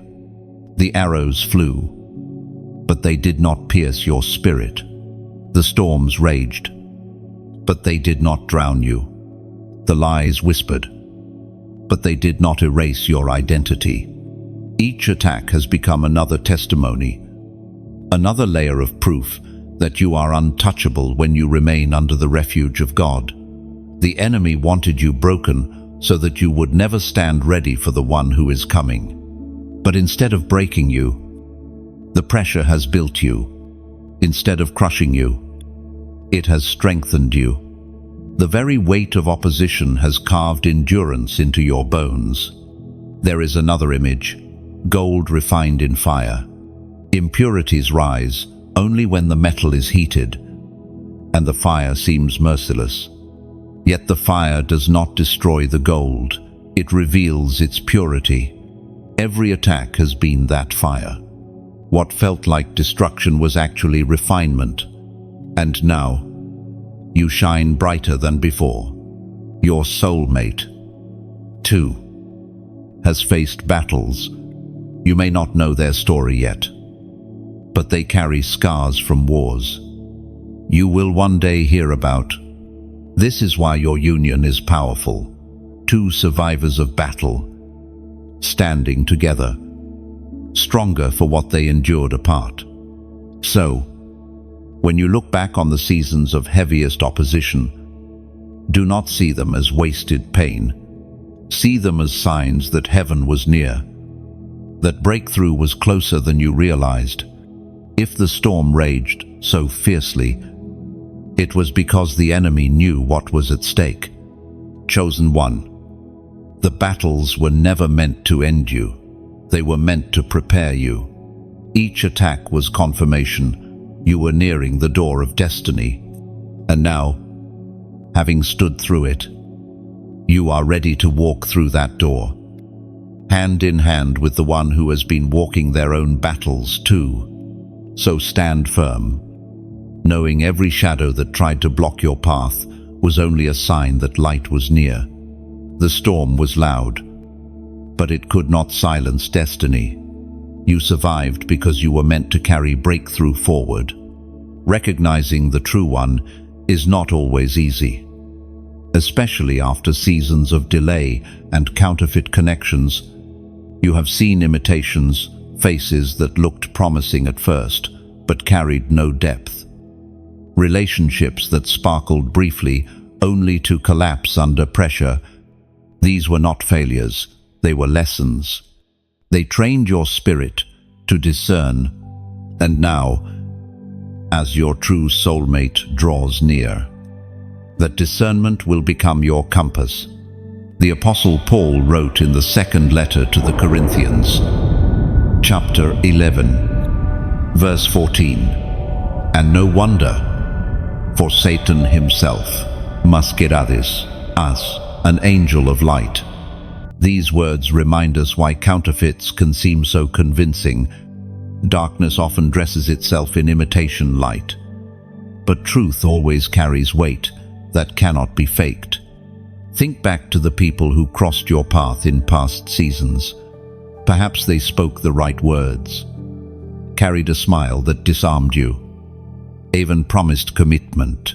The arrows flew, but they did not pierce your spirit. The storms raged, but they did not drown you. The lies whispered, but they did not erase your identity. Each attack has become another testimony, another layer of proof that you are untouchable when you remain under the refuge of God. The enemy wanted you broken so that you would never stand ready for the one who is coming. But instead of breaking you, the pressure has built you. Instead of crushing you, it has strengthened you. The very weight of opposition has carved endurance into your bones. There is another image, gold refined in fire. Impurities rise only when the metal is heated, and the fire seems merciless. Yet the fire does not destroy the gold, it reveals its purity. Every attack has been that fire. What felt like destruction was actually refinement. And now, you shine brighter than before. Your soulmate, too, has faced battles. You may not know their story yet, but they carry scars from wars you will one day hear about. This is why your union is powerful. Two survivors of battle, standing together, stronger for what they endured apart. So, when you look back on the seasons of heaviest opposition, do not see them as wasted pain. See them as signs that heaven was near, that breakthrough was closer than you realized. If the storm raged so fiercely, it was because the enemy knew what was at stake. Chosen one. The battles were never meant to end you. They were meant to prepare you. Each attack was confirmation. You were nearing the door of destiny. And now, having stood through it, you are ready to walk through that door, hand in hand with the one who has been walking their own battles too. So stand firm. knowing every shadow that tried to block your path was only a sign that light was near. The storm was loud, but it could not silence destiny. You survived because you were meant to carry breakthrough forward. Recognizing the true one is not always easy, especially after seasons of delay and counterfeit connections. You have seen imitations, faces that looked promising at first, but carried no depth. Relationships that sparkled briefly, only to collapse under pressure. These were not failures, they were lessons. They trained your spirit to discern, and now, as your true soulmate draws near, that discernment will become your compass. The Apostle Paul wrote in the second letter to the Corinthians, chapter 11, verse 14, "And no wonder, for Satan himself, masquerades, as an angel of light." These words remind us why counterfeits can seem so convincing. Darkness often dresses itself in imitation light, but truth always carries weight that cannot be faked. Think back to the people who crossed your path in past seasons. Perhaps they spoke the right words, carried a smile that disarmed you, even promised commitment.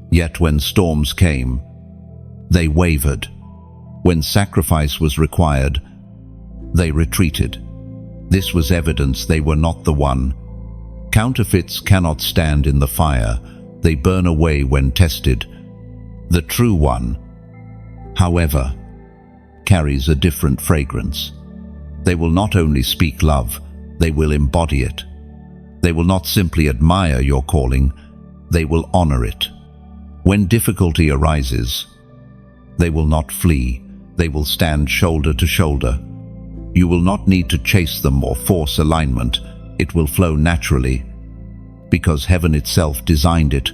Yet when storms came, they wavered. When sacrifice was required, they retreated. This was evidence they were not the one. Counterfeits cannot stand in the fire. They burn away when tested. The true one, however, carries a different fragrance. They will not only speak love, they will embody it. They will not simply admire your calling, they will honor it. When difficulty arises, they will not flee, they will stand shoulder to shoulder. You will not need to chase them or force alignment. It will flow naturally, because heaven itself designed it.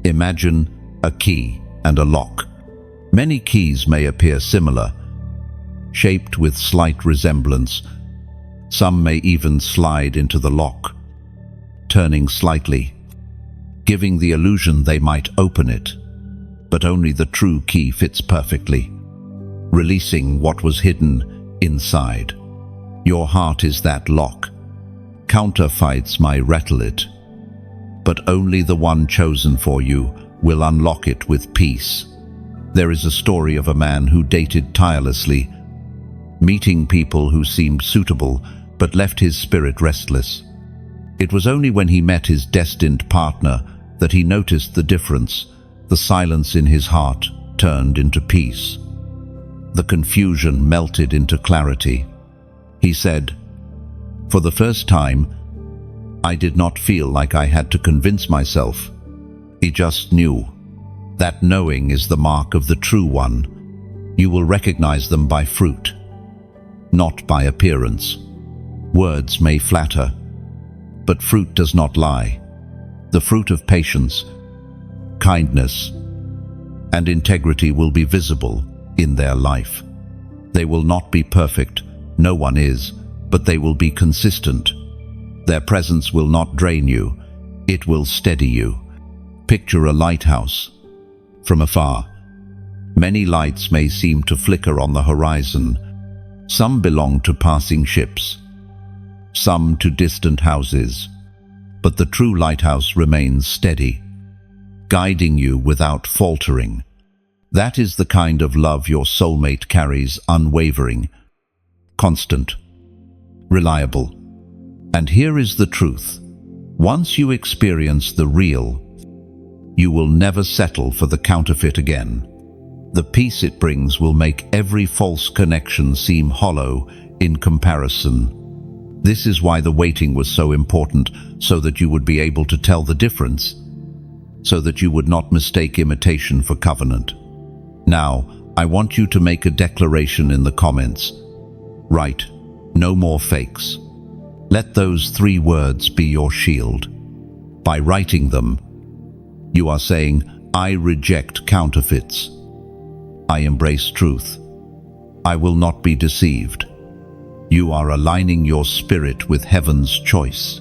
Imagine a key and a lock. Many keys may appear similar, shaped with slight resemblance. Some may even slide into the lock, turning slightly, giving the illusion they might open it. But only the true key fits perfectly, releasing what was hidden inside. Your heart is that lock. Counterfeits might rattle it, but only the one chosen for you will unlock it with peace. There is a story of a man who dated tirelessly, meeting people who seemed suitable but left his spirit restless. It was only when he met his destined partner that he noticed the difference. The silence in his heart turned into peace. The confusion melted into clarity. He said, "For the first time, I did not feel like I had to convince myself. He just knew." That knowing is the mark of the true one. You will recognize them by fruit, not by appearance. Words may flatter, but fruit does not lie. The fruit of patience, kindness, and integrity will be visible in their life. They will not be perfect, no one is, but they will be consistent. Their presence will not drain you, it will steady you. Picture a lighthouse. From afar, many lights may seem to flicker on the horizon. Some belong to passing ships, some to distant houses, but the true lighthouse remains steady, guiding you without faltering. That is the kind of love your soulmate carries, unwavering, constant, reliable. And here is the truth. Once you experience the real, you will never settle for the counterfeit again. The peace it brings will make every false connection seem hollow in comparison. This is why the waiting was so important, so that you would be able to tell the difference, so that you would not mistake imitation for covenant. Now, I want you to make a declaration in the comments. Write, "No more fakes." Let those 3 words be your shield. By writing them, you are saying, "I reject counterfeits. I embrace truth. I will not be deceived." You are aligning your spirit with heaven's choice.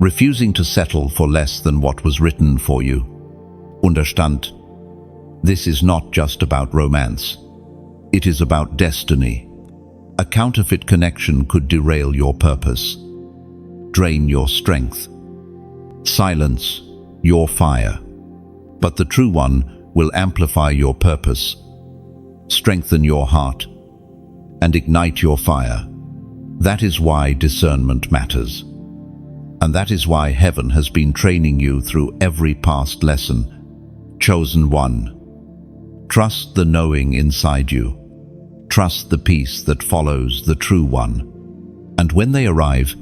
refusing to settle for less than what was written for you. Understand? This is not just about romance. It is about destiny. A counterfeit connection could derail your purpose, drain your strength, silence your fire. But the true one will amplify your purpose, strengthen your heart, and ignite your fire. That is why discernment matters. And that is why heaven has been training you through every past lesson. Chosen one. Trust the knowing inside you. Trust the peace that follows the true one. And when they arrive,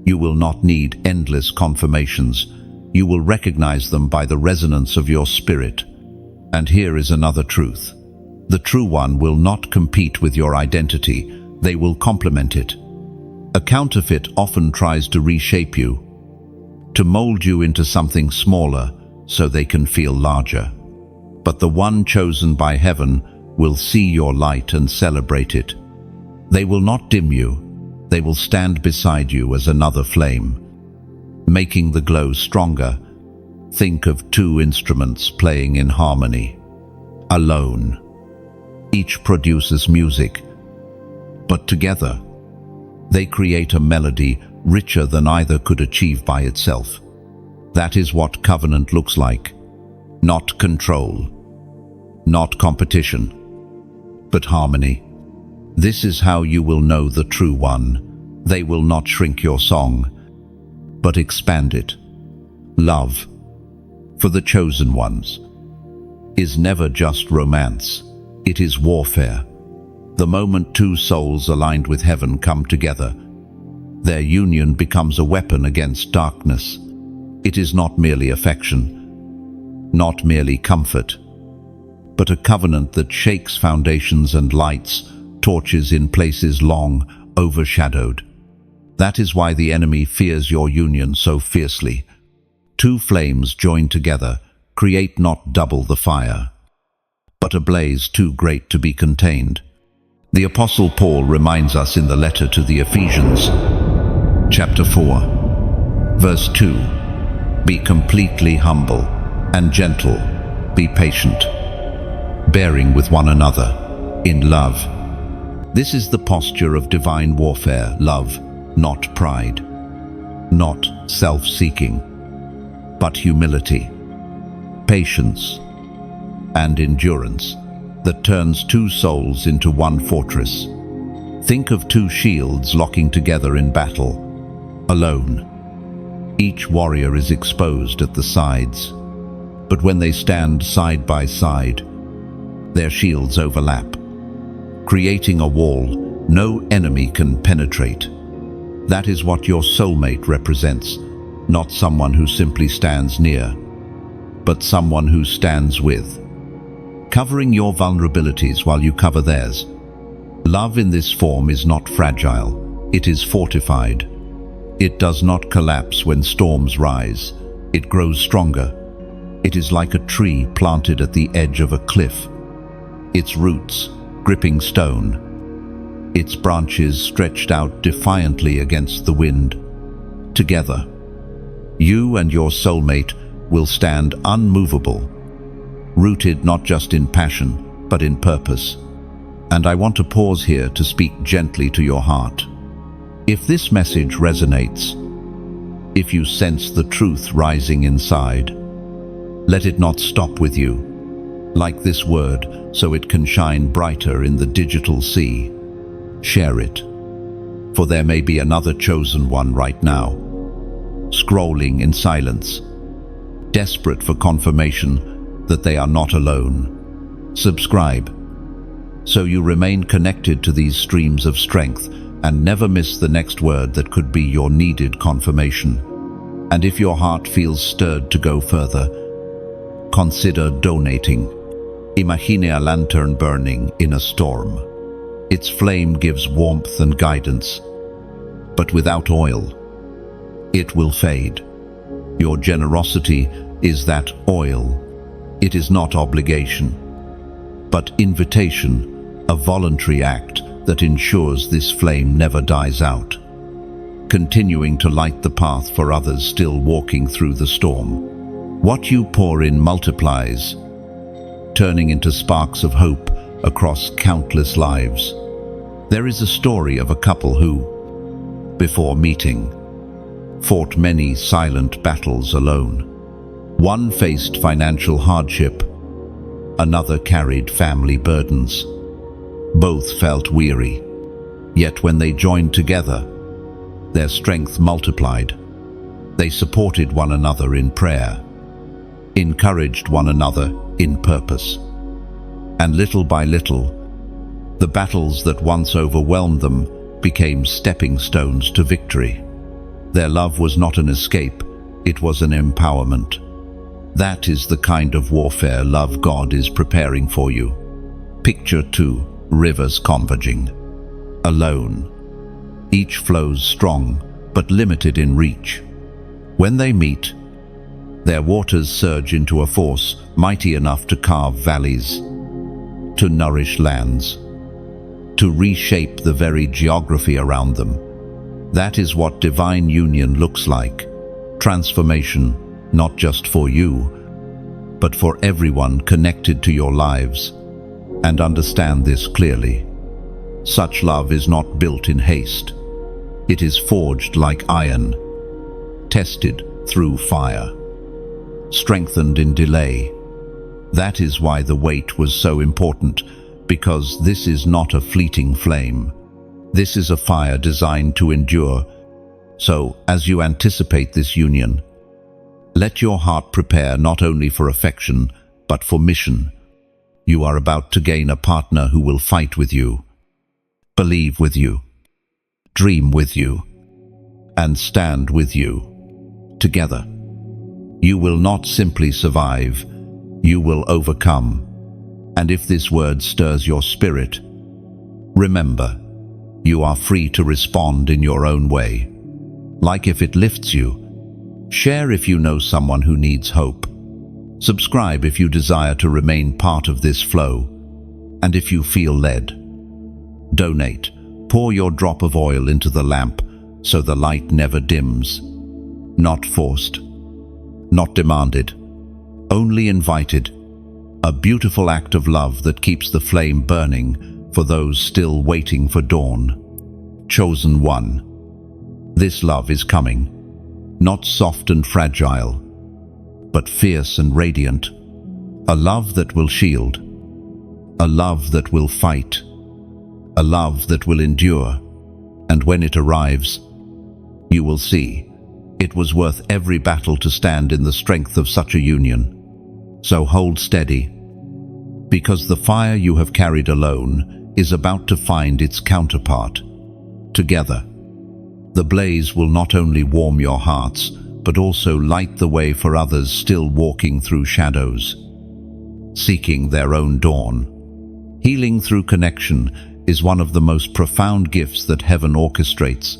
you will not need endless confirmations. You will recognize them by the resonance of your spirit. And here is another truth. The true one will not compete with your identity. They will complement it. A counterfeit often tries to reshape you, to mold you into something smaller so they can feel larger. But the one chosen by heaven will see your light and celebrate it. They will not dim you. They will stand beside you as another flame, making the glow stronger. Think of two instruments playing in harmony, alone. Each produces music, but together, they create a melody richer than either could achieve by itself. That is what covenant looks like. Not control, not competition, but harmony. This is how you will know the true one. They will not shrink your song, but expand it. Love, for the chosen ones, is never just romance. It is warfare. The moment two souls aligned with heaven come together, their union becomes a weapon against darkness. It is not merely affection, not merely comfort, but a covenant that shakes foundations and lights torches in places long overshadowed. That is why the enemy fears your union so fiercely. Two flames joined together create not double the fire, but a blaze too great to be contained. The Apostle Paul reminds us in the letter to the Ephesians, chapter 4, verse 2, "Be completely humble and gentle, be patient, bearing with one another in love." This is the posture of divine warfare, love, not pride, not self-seeking, but humility, patience, and endurance that turns two souls into one fortress. Think of two shields locking together in battle, alone. Each warrior is exposed at the sides, but when they stand side by side, their shields overlap, creating a wall no enemy can penetrate. That is what your soulmate represents, not someone who simply stands near, but someone who stands with, covering your vulnerabilities while you cover theirs. Love in this form is not fragile, it is fortified. It does not collapse when storms rise, it grows stronger. It is like a tree planted at the edge of a cliff, its roots gripping stone, its branches stretched out defiantly against the wind. Together, you and your soulmate will stand unmovable, rooted not just in passion, but in purpose. And I want to pause here to speak gently to your heart. If this message resonates, if you sense the truth rising inside, let it not stop with you. Like this word, so it can shine brighter in the digital sea. Share it, for there may be another chosen one right now, scrolling in silence, desperate for confirmation that they are not alone. Subscribe, so you remain connected to these streams of strength and never miss the next word that could be your needed confirmation. And if your heart feels stirred to go further, consider donating. Imagine a lantern burning in a storm. Its flame gives warmth and guidance, but without oil, it will fade. Your generosity is that oil. It is not obligation, but invitation, a voluntary act that ensures this flame never dies out. continuing to light the path for others still walking through the storm. What you pour in multiplies, turning into sparks of hope across countless lives. There is a story of a couple who, before meeting, fought many silent battles alone. One faced financial hardship, another carried family burdens. Both felt weary, yet when they joined together, their strength multiplied. They supported one another in prayer, encouraged one another in purpose. And little by little, the battles that once overwhelmed them became stepping stones to victory. Their love was not an escape, it was an empowerment. That is the kind of warfare love God is preparing for you. Picture two rivers converging. Alone, each flows strong but limited in reach. When they meet, their waters surge into a force mighty enough to carve valleys, to nourish lands, to reshape the very geography around them. That is what divine union looks like. Transformation, not just for you, but for everyone connected to your lives. And understand this clearly. Such love is not built in haste. It is forged like iron, tested through fire, strengthened in delay. That is why the wait was so important, because this is not a fleeting flame. This is a fire designed to endure. So, as you anticipate this union, let your heart prepare not only for affection, but for mission. You are about to gain a partner who will fight with you, believe with you, dream with you, and stand with you. Together, you will not simply survive, you will overcome. And if this word stirs your spirit, remember, you are free to respond in your own way. Like if it lifts you, share if you know someone who needs hope. Subscribe if you desire to remain part of this flow. And if you feel led, donate. Pour your drop of oil into the lamp so the light never dims. Not forced, not demanded, only invited. A beautiful act of love that keeps the flame burning for those still waiting for dawn. Chosen one. This love is coming, not soft and fragile, but fierce and radiant. A love that will shield, a love that will fight, a love that will endure. And when it arrives, you will see it was worth every battle to stand in the strength of such a union. So hold steady, because the fire you have carried alone is about to find its counterpart. Together, the blaze will not only warm your hearts, but also light the way for others still walking through shadows, seeking their own dawn. Healing through connection is one of the most profound gifts that heaven orchestrates.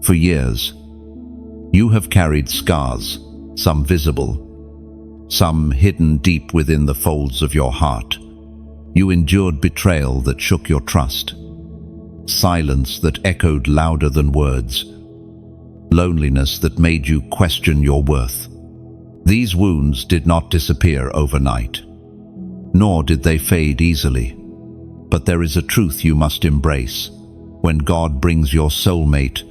For years, you have carried scars, some visible, some hidden deep within the folds of your heart. You endured betrayal that shook your trust, silence that echoed louder than words, loneliness that made you question your worth. These wounds did not disappear overnight, nor did they fade easily. But there is a truth you must embrace. When God brings your soulmate,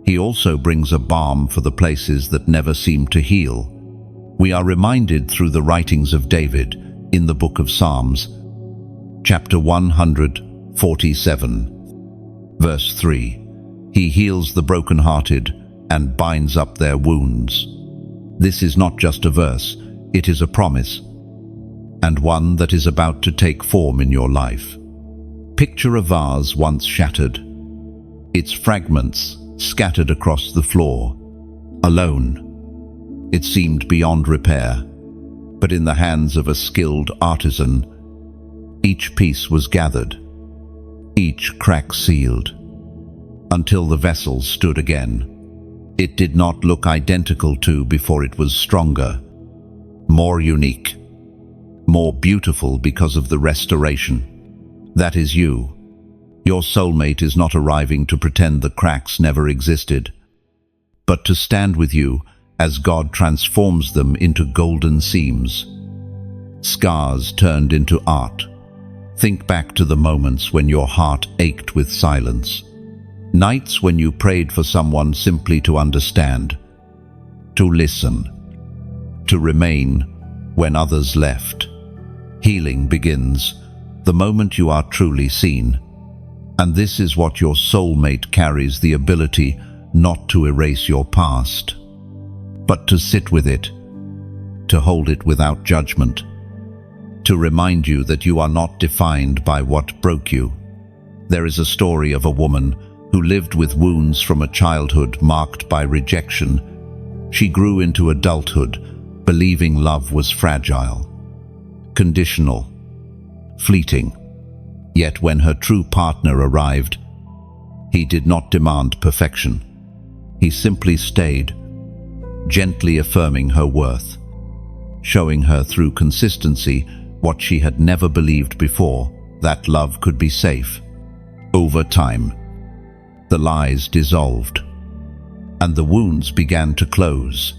He also brings a balm for the places that never seem to heal. We are reminded through the writings of David in the book of Psalms, chapter 147, verse 3. He heals the brokenhearted and binds up their wounds. This is not just a verse, it is a promise, and one that is about to take form in your life. Picture a vase once shattered, its fragments scattered across the floor. Alone, it seemed beyond repair, but in the hands of a skilled artisan, each piece was gathered, each crack sealed, until the vessel stood again. It did not look identical to before it was stronger, more unique, more beautiful because of the restoration. That is you. Your soulmate is not arriving to pretend the cracks never existed, but to stand with you as God transforms them into golden seams. Scars turned into art. Think back to the moments when your heart ached with silence. Nights when you prayed for someone simply to understand, to listen, to remain when others left. Healing begins the moment you are truly seen. And this is what your soulmate carries: the ability not to erase your past, but to sit with it, to hold it without judgment, to remind you that you are not defined by what broke you. There is a story of a woman who lived with wounds from a childhood marked by rejection. She grew into adulthood, believing love was fragile, conditional, fleeting. Yet when her true partner arrived, he did not demand perfection. He simply stayed, gently affirming her worth, showing her through consistency what she had never believed before, that love could be safe. Over time, the lies dissolved, and the wounds began to close.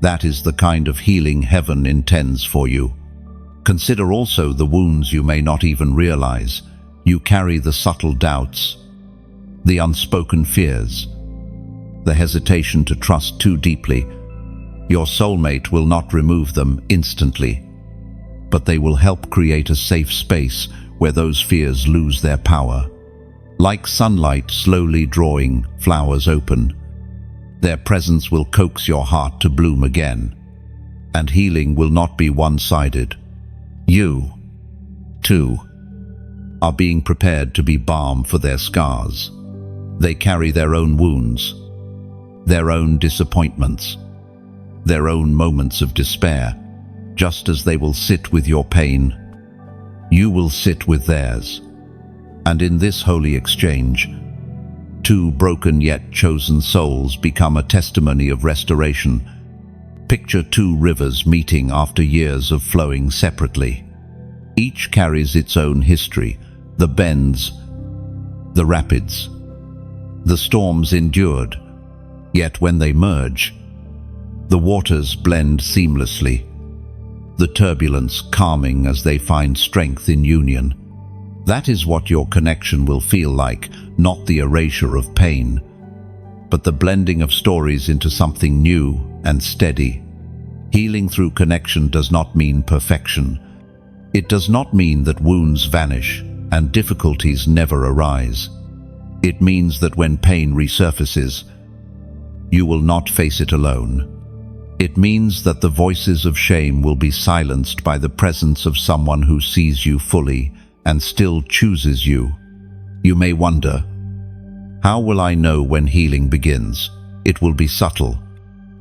That is the kind of healing heaven intends for you. Consider also the wounds you may not even realize. You carry the subtle doubts, the unspoken fears, the hesitation to trust too deeply. Your soulmate will not remove them instantly, but they will help create a safe space where those fears lose their power. Like sunlight slowly drawing flowers open, their presence will coax your heart to bloom again, and healing will not be one-sided. You, too, are being prepared to be balm for their scars. They carry their own wounds, their own disappointments, their own moments of despair. Just as they will sit with your pain, you will sit with theirs. And in this holy exchange, two broken yet chosen souls become a testimony of restoration. Picture two rivers meeting after years of flowing separately. Each carries its own history, the bends, the rapids, the storms endured. Yet when they merge, the waters blend seamlessly, the turbulence calming as they find strength in union. That is what your connection will feel like, not the erasure of pain, but the blending of stories into something new and steady. Healing through connection does not mean perfection. It does not mean that wounds vanish and difficulties never arise. It means that when pain resurfaces, you will not face it alone. It means that the voices of shame will be silenced by the presence of someone who sees you fully and still chooses you. You may wonder, how will I know when healing begins? It will be subtle.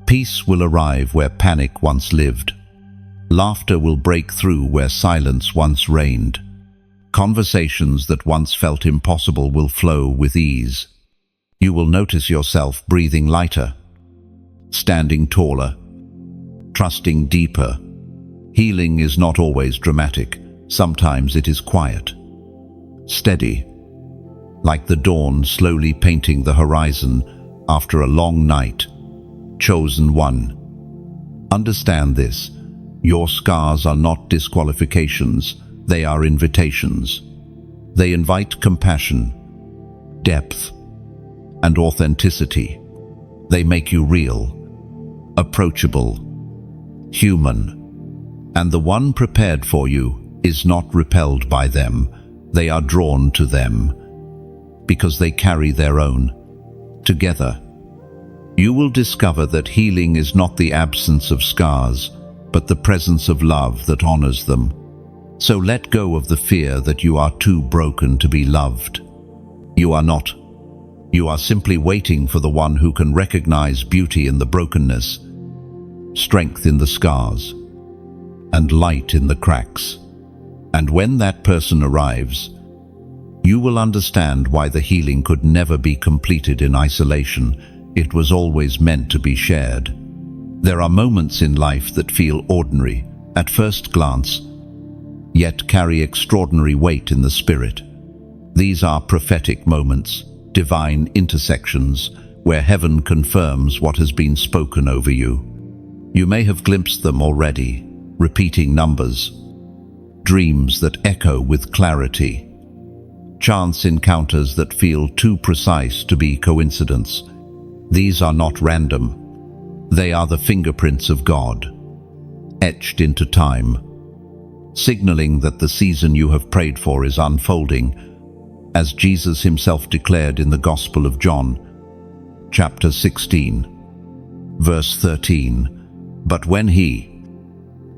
Peace will arrive where panic once lived. Laughter will break through where silence once reigned. Conversations that once felt impossible will flow with ease. You will notice yourself breathing lighter, standing taller, trusting deeper. Healing is not always dramatic. Sometimes it is quiet, steady, like the dawn slowly painting the horizon after a long night. Chosen one. Understand this. Your scars are not disqualifications. They are invitations. They invite compassion, depth, and authenticity. They make you real, approachable, human. And the one prepared for you is not repelled by them. They are drawn to them because they carry their own. Together, you will discover that healing is not the absence of scars, but the presence of love that honors them. So let go of the fear that you are too broken to be loved. You are not. You are simply waiting for the one who can recognize beauty in the brokenness, strength in the scars, and light in the cracks. And when that person arrives, you will understand why the healing could never be completed in isolation. It was always meant to be shared. There are moments in life that feel ordinary at first glance, yet carry extraordinary weight in the spirit. These are prophetic moments, divine intersections, where heaven confirms what has been spoken over you. You may have glimpsed them already, repeating numbers, dreams that echo with clarity, chance encounters that feel too precise to be coincidence. These are not random. They are the fingerprints of God, etched into time, signaling that the season you have prayed for is unfolding, as Jesus himself declared in the Gospel of John, chapter 16, verse 13. But when He,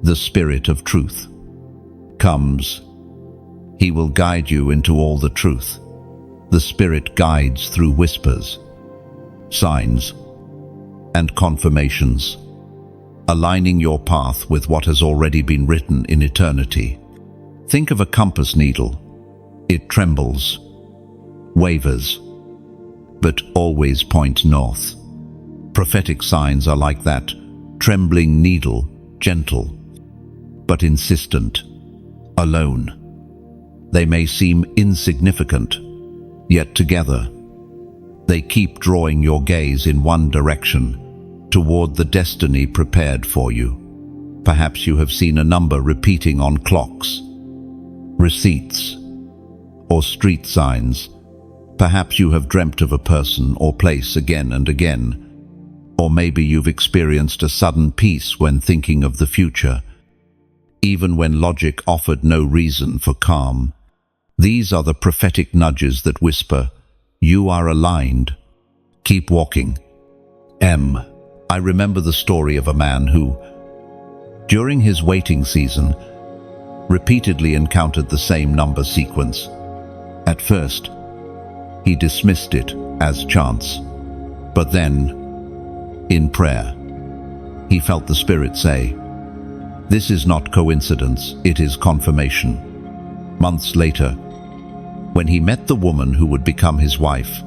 the Spirit of truth, comes, He will guide you into all the truth. The Spirit guides through whispers, signs, and confirmations, aligning your path with what has already been written in eternity. Think of a compass needle. It trembles, wavers, but always points north. Prophetic signs are like that trembling needle, gentle, but insistent, alone. They may seem insignificant, yet together, they keep drawing your gaze in one direction, toward the destiny prepared for you. Perhaps you have seen a number repeating on clocks, receipts, or street signs. Perhaps you have dreamt of a person or place again and again. Or maybe you've experienced a sudden peace when thinking of the future, even when logic offered no reason for calm. These are the prophetic nudges that whisper, "You are aligned. Keep walking." I remember the story of a man who, during his waiting season, repeatedly encountered the same number sequence. At first, he dismissed it as chance, but then, in prayer, he felt the Spirit say, "This is not coincidence, it is confirmation." Months later, when he met the woman who would become his wife,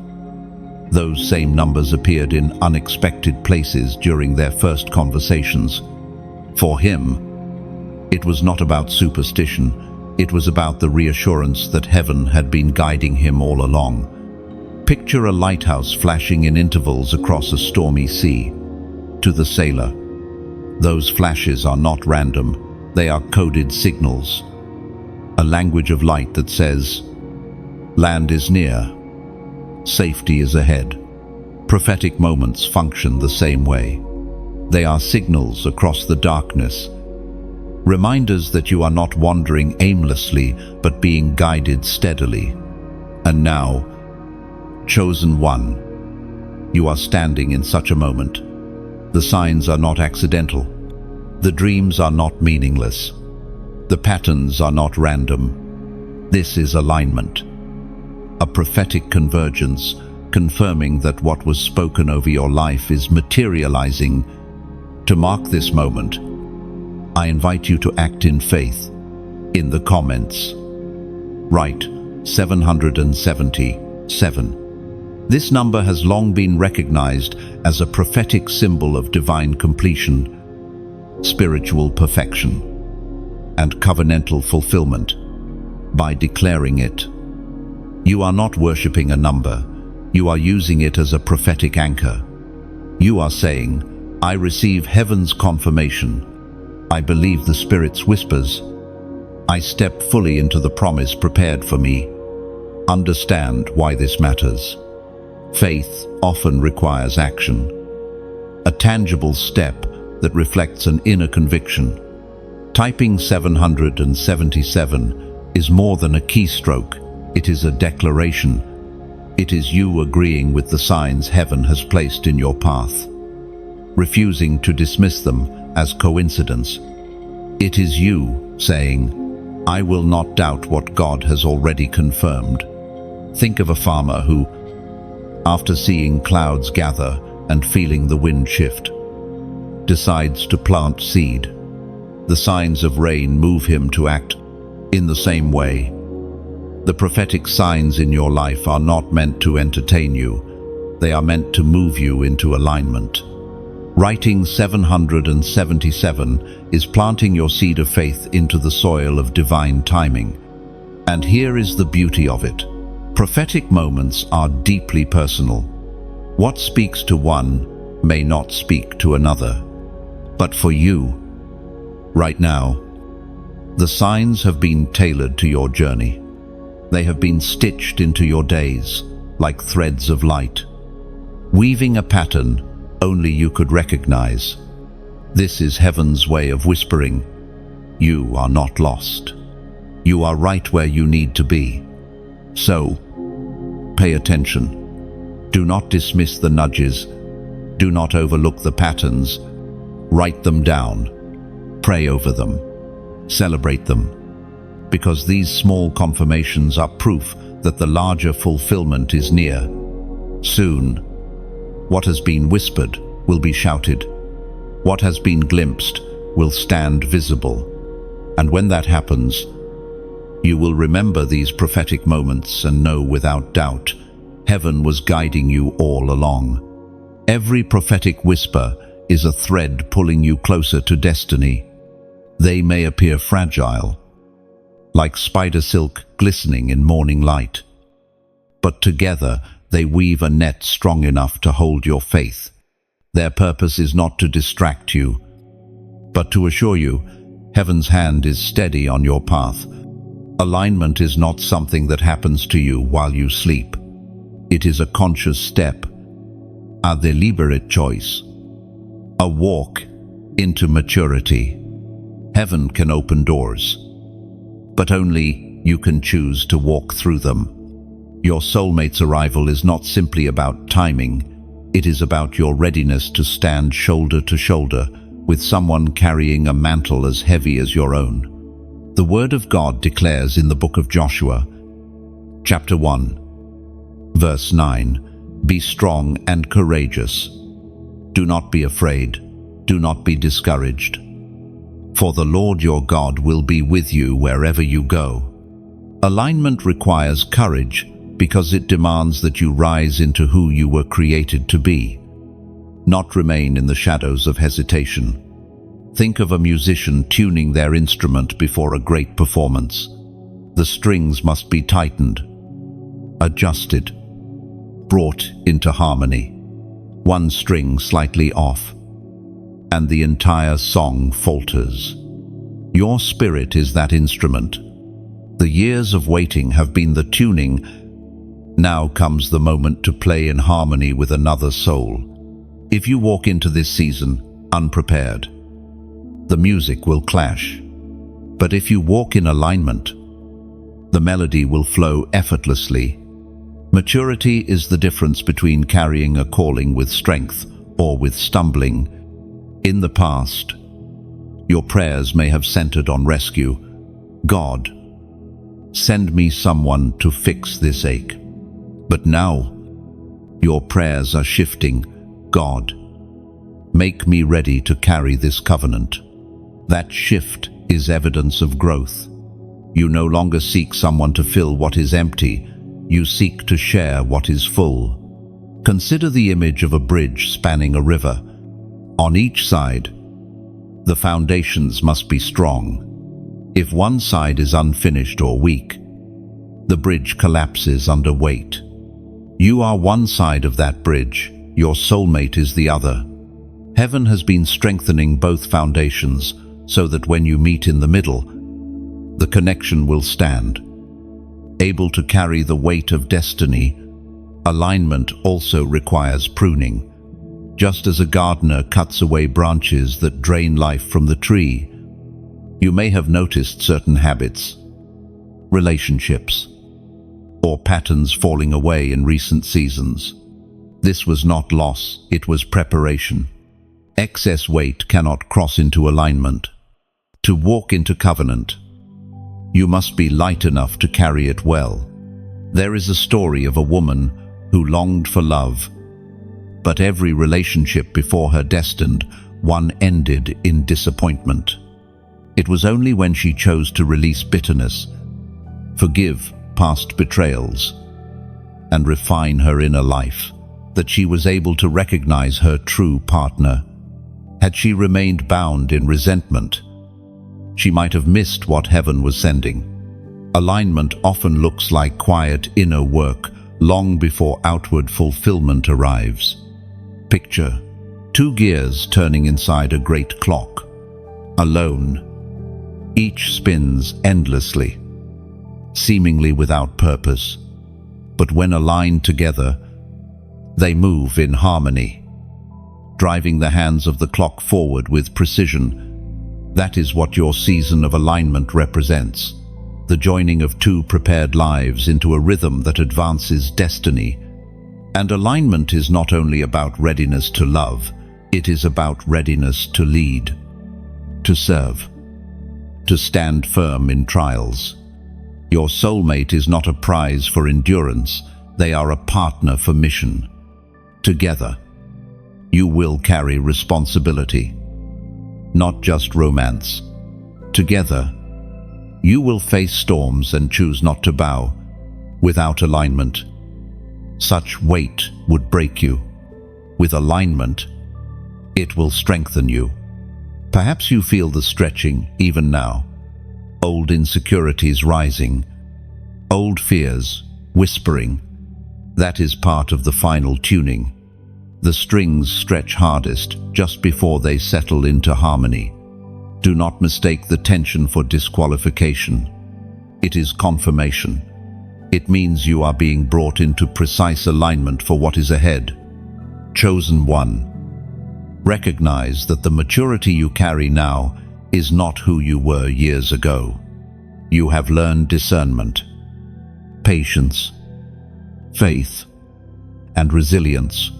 those same numbers appeared in unexpected places during their first conversations. For him, it was not about superstition, it was about the reassurance that heaven had been guiding him all along. Picture a lighthouse flashing in intervals across a stormy sea. To the sailor, those flashes are not random, they are coded signals. A language of light that says, land is near, safety is ahead. Prophetic moments function the same way. They are signals across the darkness, reminders that you are not wandering aimlessly, but being guided steadily. And now, chosen one, you are standing in such a moment. The signs are not accidental. The dreams are not meaningless. The patterns are not random. This is alignment, a prophetic convergence, confirming that what was spoken over your life is materializing. To mark this moment, I invite you to act in faith. In the comments, write 777. This number has long been recognized as a prophetic symbol of divine completion, spiritual perfection, and covenantal fulfillment. By declaring it, you are not worshipping a number, you are using it as a prophetic anchor. You are saying, I receive heaven's confirmation. I believe the Spirit's whispers. I step fully into the promise prepared for me. Understand why this matters. Faith often requires action, a tangible step that reflects an inner conviction. Typing 777 is more than a keystroke, it is a declaration. It is you agreeing with the signs heaven has placed in your path, refusing to dismiss them as coincidence. It is you saying, I will not doubt what God has already confirmed. Think of a farmer who, after seeing clouds gather and feeling the wind shift, decides to plant seed. The signs of rain move him to act in the same way. The prophetic signs in your life are not meant to entertain you. They are meant to move you into alignment. Writing 777 is planting your seed of faith into the soil of divine timing. And here is the beauty of it. Prophetic moments are deeply personal. What speaks to one may not speak to another. But for you, right now, the signs have been tailored to your journey. They have been stitched into your days like threads of light, weaving a pattern only you could recognize. This is heaven's way of whispering, you are not lost. You are right where you need to be. So, pay attention. Do not dismiss the nudges. Do not overlook the patterns. Write them down. Pray over them. Celebrate them. Because these small confirmations are proof that the larger fulfillment is near. Soon, what has been whispered will be shouted. What has been glimpsed will stand visible. And when that happens, you will remember these prophetic moments and know without doubt, heaven was guiding you all along. Every prophetic whisper is a thread pulling you closer to destiny. They may appear fragile, like spider silk glistening in morning light. But together they weave a net strong enough to hold your faith. Their purpose is not to distract you, but to assure you, heaven's hand is steady on your path. Alignment is not something that happens to you while you sleep. It is a conscious step, a deliberate choice, a walk into maturity. Heaven can open doors, but only you can choose to walk through them. Your soulmate's arrival is not simply about timing. It is about your readiness to stand shoulder to shoulder with someone carrying a mantle as heavy as your own. The Word of God declares in the book of Joshua, chapter 1, verse 9, "Be strong and courageous. Do not be afraid. Do not be discouraged. For the Lord your God will be with you wherever you go." Alignment requires courage because it demands that you rise into who you were created to be, not remain in the shadows of hesitation. Think of a musician tuning their instrument before a great performance. The strings must be tightened, adjusted, brought into harmony. One string slightly off, and the entire song falters. Your spirit is that instrument. The years of waiting have been the tuning. Now comes the moment to play in harmony with another soul. If you walk into this season unprepared, the music will clash. But if you walk in alignment, the melody will flow effortlessly. Maturity is the difference between carrying a calling with strength or with stumbling. In the past, your prayers may have centered on rescue. God, send me someone to fix this ache. But now, your prayers are shifting. God, make me ready to carry this covenant. That shift is evidence of growth. You no longer seek someone to fill what is empty. You seek to share what is full. Consider the image of a bridge spanning a river. On each side, the foundations must be strong. If one side is unfinished or weak, the bridge collapses under weight. You are one side of that bridge. Your soulmate is the other. Heaven has been strengthening both foundations so that when you meet in the middle, the connection will stand. Able to carry the weight of destiny, alignment also requires pruning. Just as a gardener cuts away branches that drain life from the tree, you may have noticed certain habits, relationships, or patterns falling away in recent seasons. This was not loss, it was preparation. Excess weight cannot cross into alignment. To walk into covenant, you must be light enough to carry it well. There is a story of a woman who longed for love, but every relationship before her destined one ended in disappointment. It was only when she chose to release bitterness, forgive past betrayals, and refine her inner life that she was able to recognize her true partner. Had she remained bound in resentment, she might have missed what heaven was sending. Alignment often looks like quiet inner work long before outward fulfillment arrives. Picture two gears turning inside a great clock. Alone, each spins endlessly, seemingly without purpose. But when aligned together, they move in harmony, driving the hands of the clock forward with precision. That is what your season of alignment represents. The joining of two prepared lives into a rhythm that advances destiny. And alignment is not only about readiness to love, it is about readiness to lead, to serve, to stand firm in trials. Your soulmate is not a prize for endurance, they are a partner for mission. Together, you will carry responsibility, not just romance. Together, you will face storms and choose not to bow. Without alignment, such weight would break you. With alignment, it will strengthen you. Perhaps you feel the stretching even now. Old insecurities rising, old fears whispering. That is part of the final tuning. The strings stretch hardest just before they settle into harmony. Do not mistake the tension for disqualification. It is confirmation. It means you are being brought into precise alignment for what is ahead. Chosen one. Recognize that the maturity you carry now is not who you were years ago. You have learned discernment, patience, faith, and resilience.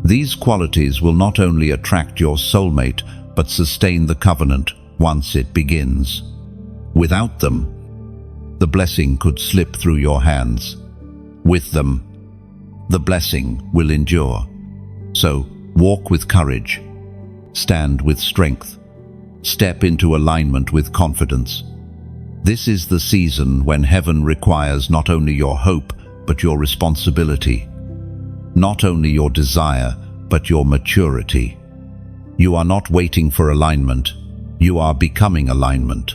These qualities will not only attract your soulmate, but sustain the covenant once it begins. Without them, the blessing could slip through your hands. With them, the blessing will endure. So, walk with courage, stand with strength, step into alignment with confidence. This is the season when heaven requires not only your hope, but your responsibility. Not only your desire, but your maturity. You are not waiting for alignment, you are becoming alignment.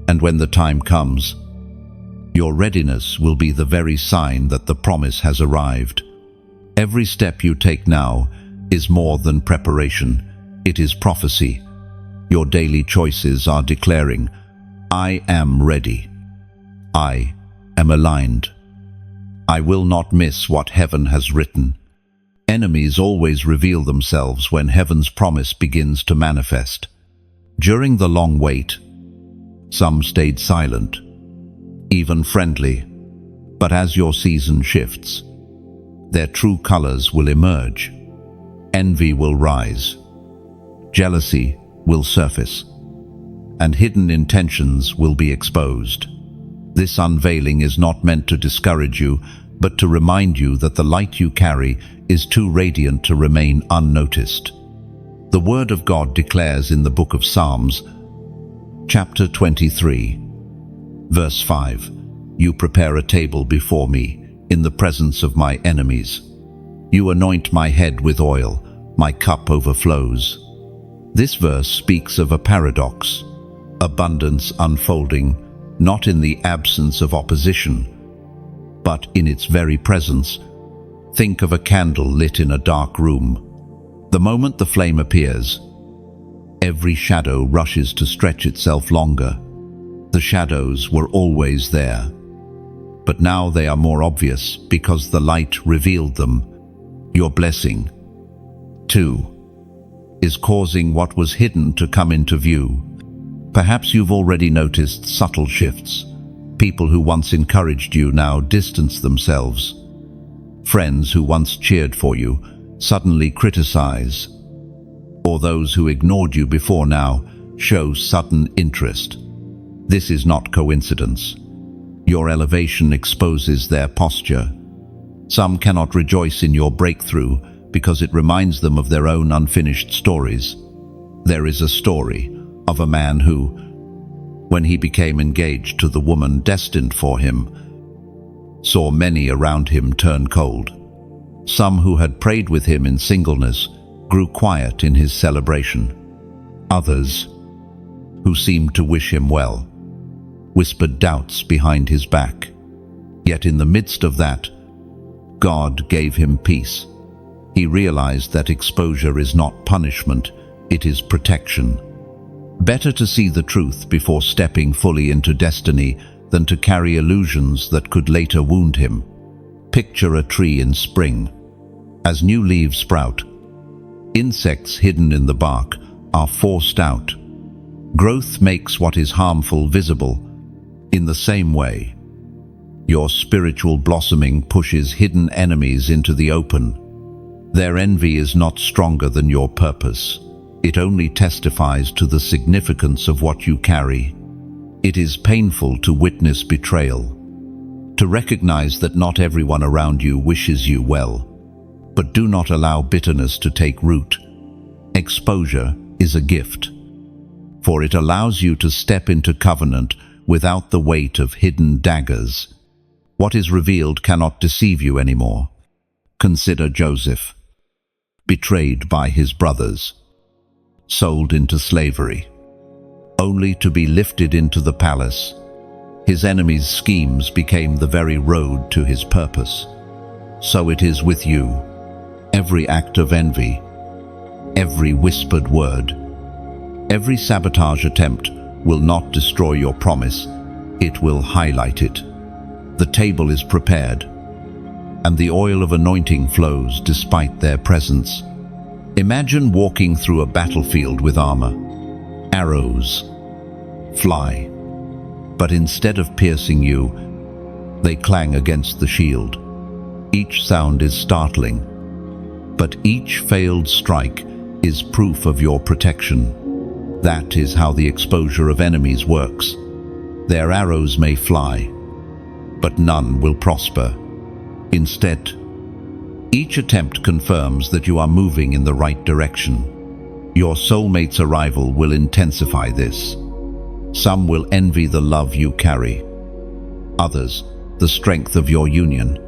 And when the time comes, your readiness will be the very sign that the promise has arrived. Every step you take now is more than preparation, it is prophecy. Your daily choices are declaring, I am ready. I am aligned. I will not miss what heaven has written. Enemies always reveal themselves when heaven's promise begins to manifest. During the long wait, some stayed silent, even friendly, but as your season shifts, their true colors will emerge. Envy will rise, jealousy will surface, and hidden intentions will be exposed. This unveiling is not meant to discourage you, but to remind you that the light you carry is too radiant to remain unnoticed. The Word of God declares in the book of Psalms, chapter 23, verse 5, You prepare a table before me in the presence of my enemies. You anoint my head with oil, my cup overflows. This verse speaks of a paradox, abundance unfolding, not in the absence of opposition, but in its very presence. Think of a candle lit in a dark room. The moment the flame appears, every shadow rushes to stretch itself longer. The shadows were always there, but now they are more obvious because the light revealed them. Your blessing, too, is causing what was hidden to come into view. Perhaps you've already noticed subtle shifts. People who once encouraged you now distance themselves. Friends who once cheered for you suddenly criticize. Or those who ignored you before now show sudden interest. This is not coincidence. Your elevation exposes their posture. Some cannot rejoice in your breakthrough because it reminds them of their own unfinished stories. There is a story of a man who, when he became engaged to the woman destined for him, saw many around him turn cold. Some who had prayed with him in singleness grew quiet in his celebration. Others, who seemed to wish him well, whispered doubts behind his back. Yet in the midst of that, God gave him peace. He realized that exposure is not punishment, it is protection. Better to see the truth before stepping fully into destiny than to carry illusions that could later wound him. Picture a tree in spring. As new leaves sprout, insects hidden in the bark are forced out. Growth makes what is harmful visible. In the same way, your spiritual blossoming pushes hidden enemies into the open. Their envy is not stronger than your purpose. It only testifies to the significance of what you carry. It is painful to witness betrayal, to recognize that not everyone around you wishes you well. But do not allow bitterness to take root. Exposure is a gift, for it allows you to step into covenant without the weight of hidden daggers. What is revealed cannot deceive you anymore. Consider Joseph, betrayed by his brothers, sold into slavery, only to be lifted into the palace. His enemies' schemes became the very road to his purpose. So it is with you. Every act of envy, every whispered word, every sabotage attempt will not destroy your promise, it will highlight it. The table is prepared, and the oil of anointing flows despite their presence. Imagine walking through a battlefield with armor. Arrows fly, but instead of piercing you, they clang against the shield. Each sound is startling, but each failed strike is proof of your protection. That is how the exposure of enemies works. Their arrows may fly, but none will prosper. Instead, each attempt confirms that you are moving in the right direction. Your soulmate's arrival will intensify this. Some will envy the love you carry, others the strength of your union,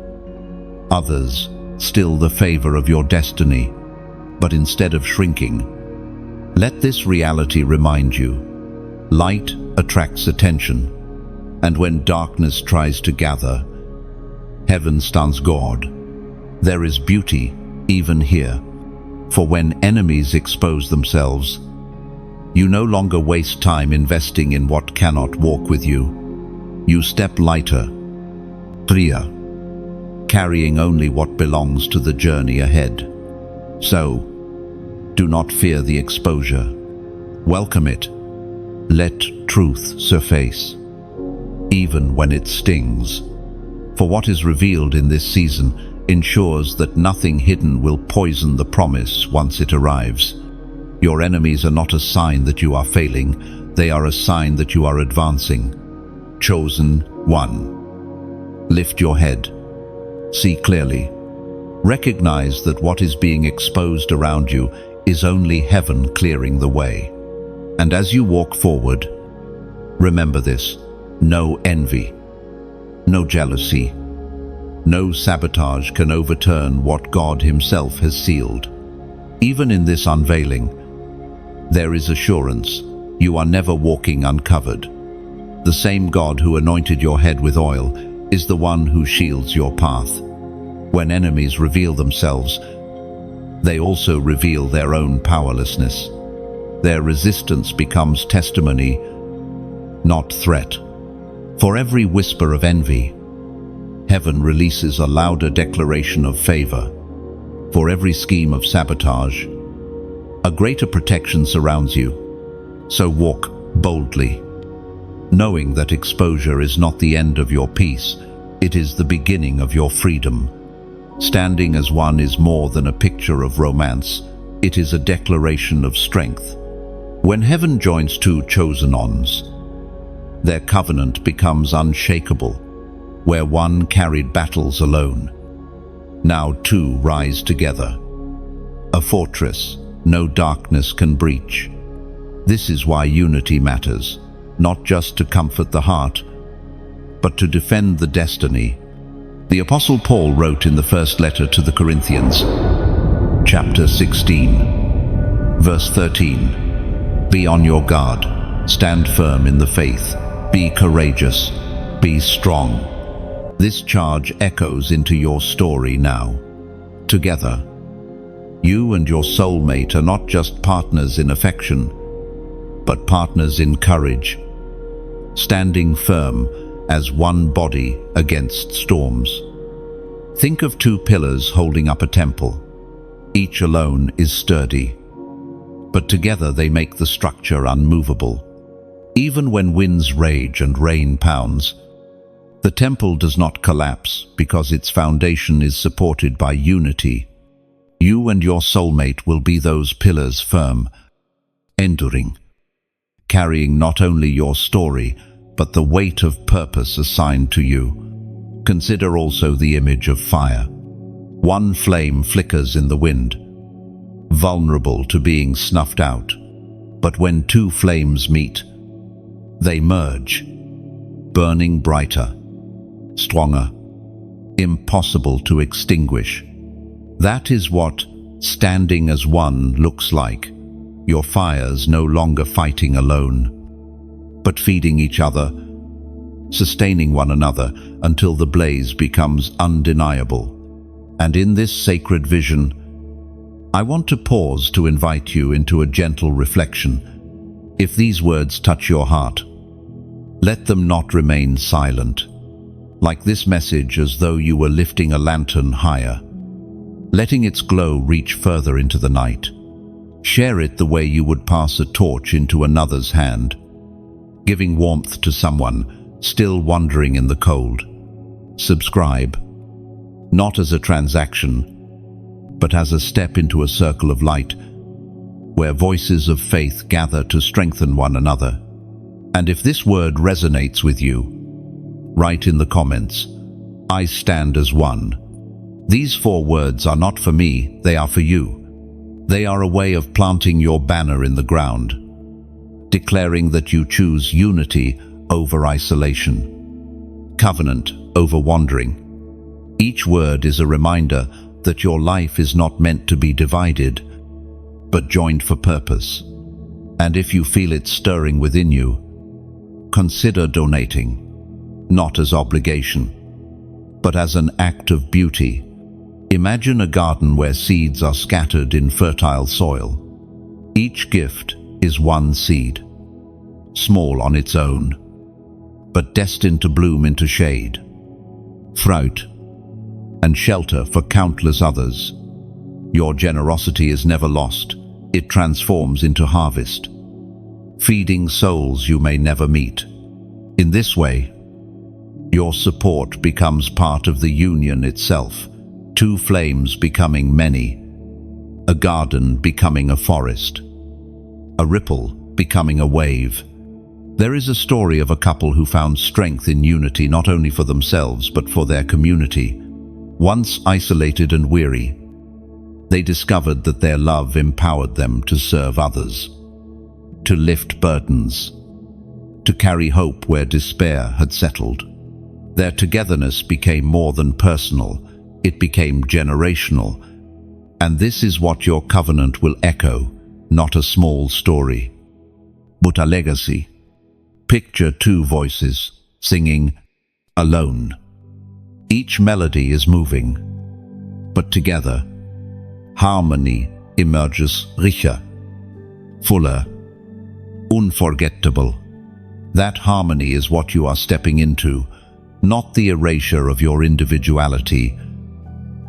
others still the favor of your destiny. But instead of shrinking, let this reality remind you: light attracts attention, and when darkness tries to gather, heaven stands guard. There is beauty even here, for when enemies expose themselves, you no longer waste time investing in what cannot walk with you. You step lighter, freer, carrying only what belongs to the journey ahead. So, do not fear the exposure. Welcome it. Let truth surface, even when it stings. For what is revealed in this season ensures that nothing hidden will poison the promise once it arrives. Your enemies are not a sign that you are failing, they are a sign that you are advancing. Chosen one. Lift your head. See clearly. Recognize that what is being exposed around you is only heaven clearing the way. And as you walk forward, remember this: no envy, no jealousy, no sabotage can overturn what God Himself has sealed. Even in this unveiling, there is assurance. You are never walking uncovered. The same God who anointed your head with oil is the one who shields your path. When enemies reveal themselves, they also reveal their own powerlessness. Their resistance becomes testimony, not threat. For every whisper of envy, heaven releases a louder declaration of favor. For every scheme of sabotage, a greater protection surrounds you. So walk boldly, knowing that exposure is not the end of your peace, it is the beginning of your freedom. Standing as one is more than a picture of romance, it is a declaration of strength. When heaven joins two chosen ones, their covenant becomes unshakable. Where one carried battles alone, now two rise together. A fortress no darkness can breach. This is why unity matters, not just to comfort the heart, but to defend the destiny. The Apostle Paul wrote in the first letter to the Corinthians, chapter 16, verse 13, "Be on your guard, stand firm in the faith, Be courageous. Be strong. This charge echoes into your story now. Together, you and your soulmate are not just partners in affection, but partners in courage, standing firm as one body against storms. Think of two pillars holding up a temple. Each alone is sturdy, but together they make the structure unmovable. Even when winds rage and rain pounds, the temple does not collapse because its foundation is supported by unity. You and your soulmate will be those pillars, firm, enduring, carrying not only your story, but the weight of purpose assigned to you. Consider also the image of fire. One flame flickers in the wind, vulnerable to being snuffed out. But when two flames meet, they merge, burning brighter, stronger, impossible to extinguish. That is what standing as one looks like. Your fires no longer fighting alone, but feeding each other, sustaining one another until the blaze becomes undeniable. And in this sacred vision, I want to pause to invite you into a gentle reflection. If these words touch your heart, let them not remain silent, like this message as though you were lifting a lantern higher, letting its glow reach further into the night. Share it the way you would pass a torch into another's hand, giving warmth to someone still wandering in the cold. Subscribe, not as a transaction, but as a step into a circle of light, where voices of faith gather to strengthen one another. And if this word resonates with you, write in the comments, "I stand as one." These 4 words are not for me, they are for you. They are a way of planting your banner in the ground, declaring that you choose unity over isolation, covenant over wandering. Each word is a reminder that your life is not meant to be divided, but joined for purpose. And if you feel it stirring within you, consider donating, not as obligation, but as an act of beauty. Imagine a garden where seeds are scattered in fertile soil. Each gift is one seed, small on its own, but destined to bloom into shade, fruit, and shelter for countless others. Your generosity is never lost. It transforms into harvest, feeding souls you may never meet. In this way, your support becomes part of the union itself, 2 flames becoming many, a garden becoming a forest, a ripple becoming a wave. There is a story of a couple who found strength in unity not only for themselves but for their community. Once isolated and weary, they discovered that their love empowered them to serve others, to lift burdens, to carry hope where despair had settled. Their togetherness became more than personal, it became generational. And this is what your covenant will echo, not a small story, but a legacy. Picture 2 voices singing alone. Each melody is moving, but together, harmony emerges richer, fuller, unforgettable. That harmony is what you are stepping into, not the erasure of your individuality,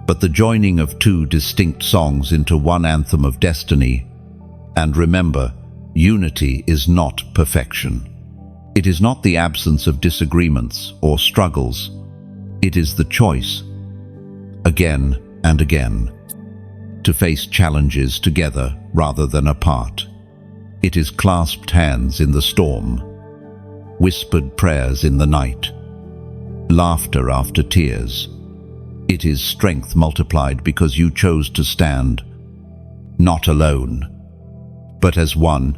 but the joining of 2 distinct songs into one anthem of destiny. And remember, unity is not perfection. It is not the absence of disagreements or struggles. It is the choice, again and again, to face challenges together rather than apart. It is clasped hands in the storm, whispered prayers in the night, laughter after tears. It is strength multiplied because you chose to stand, not alone, but as one.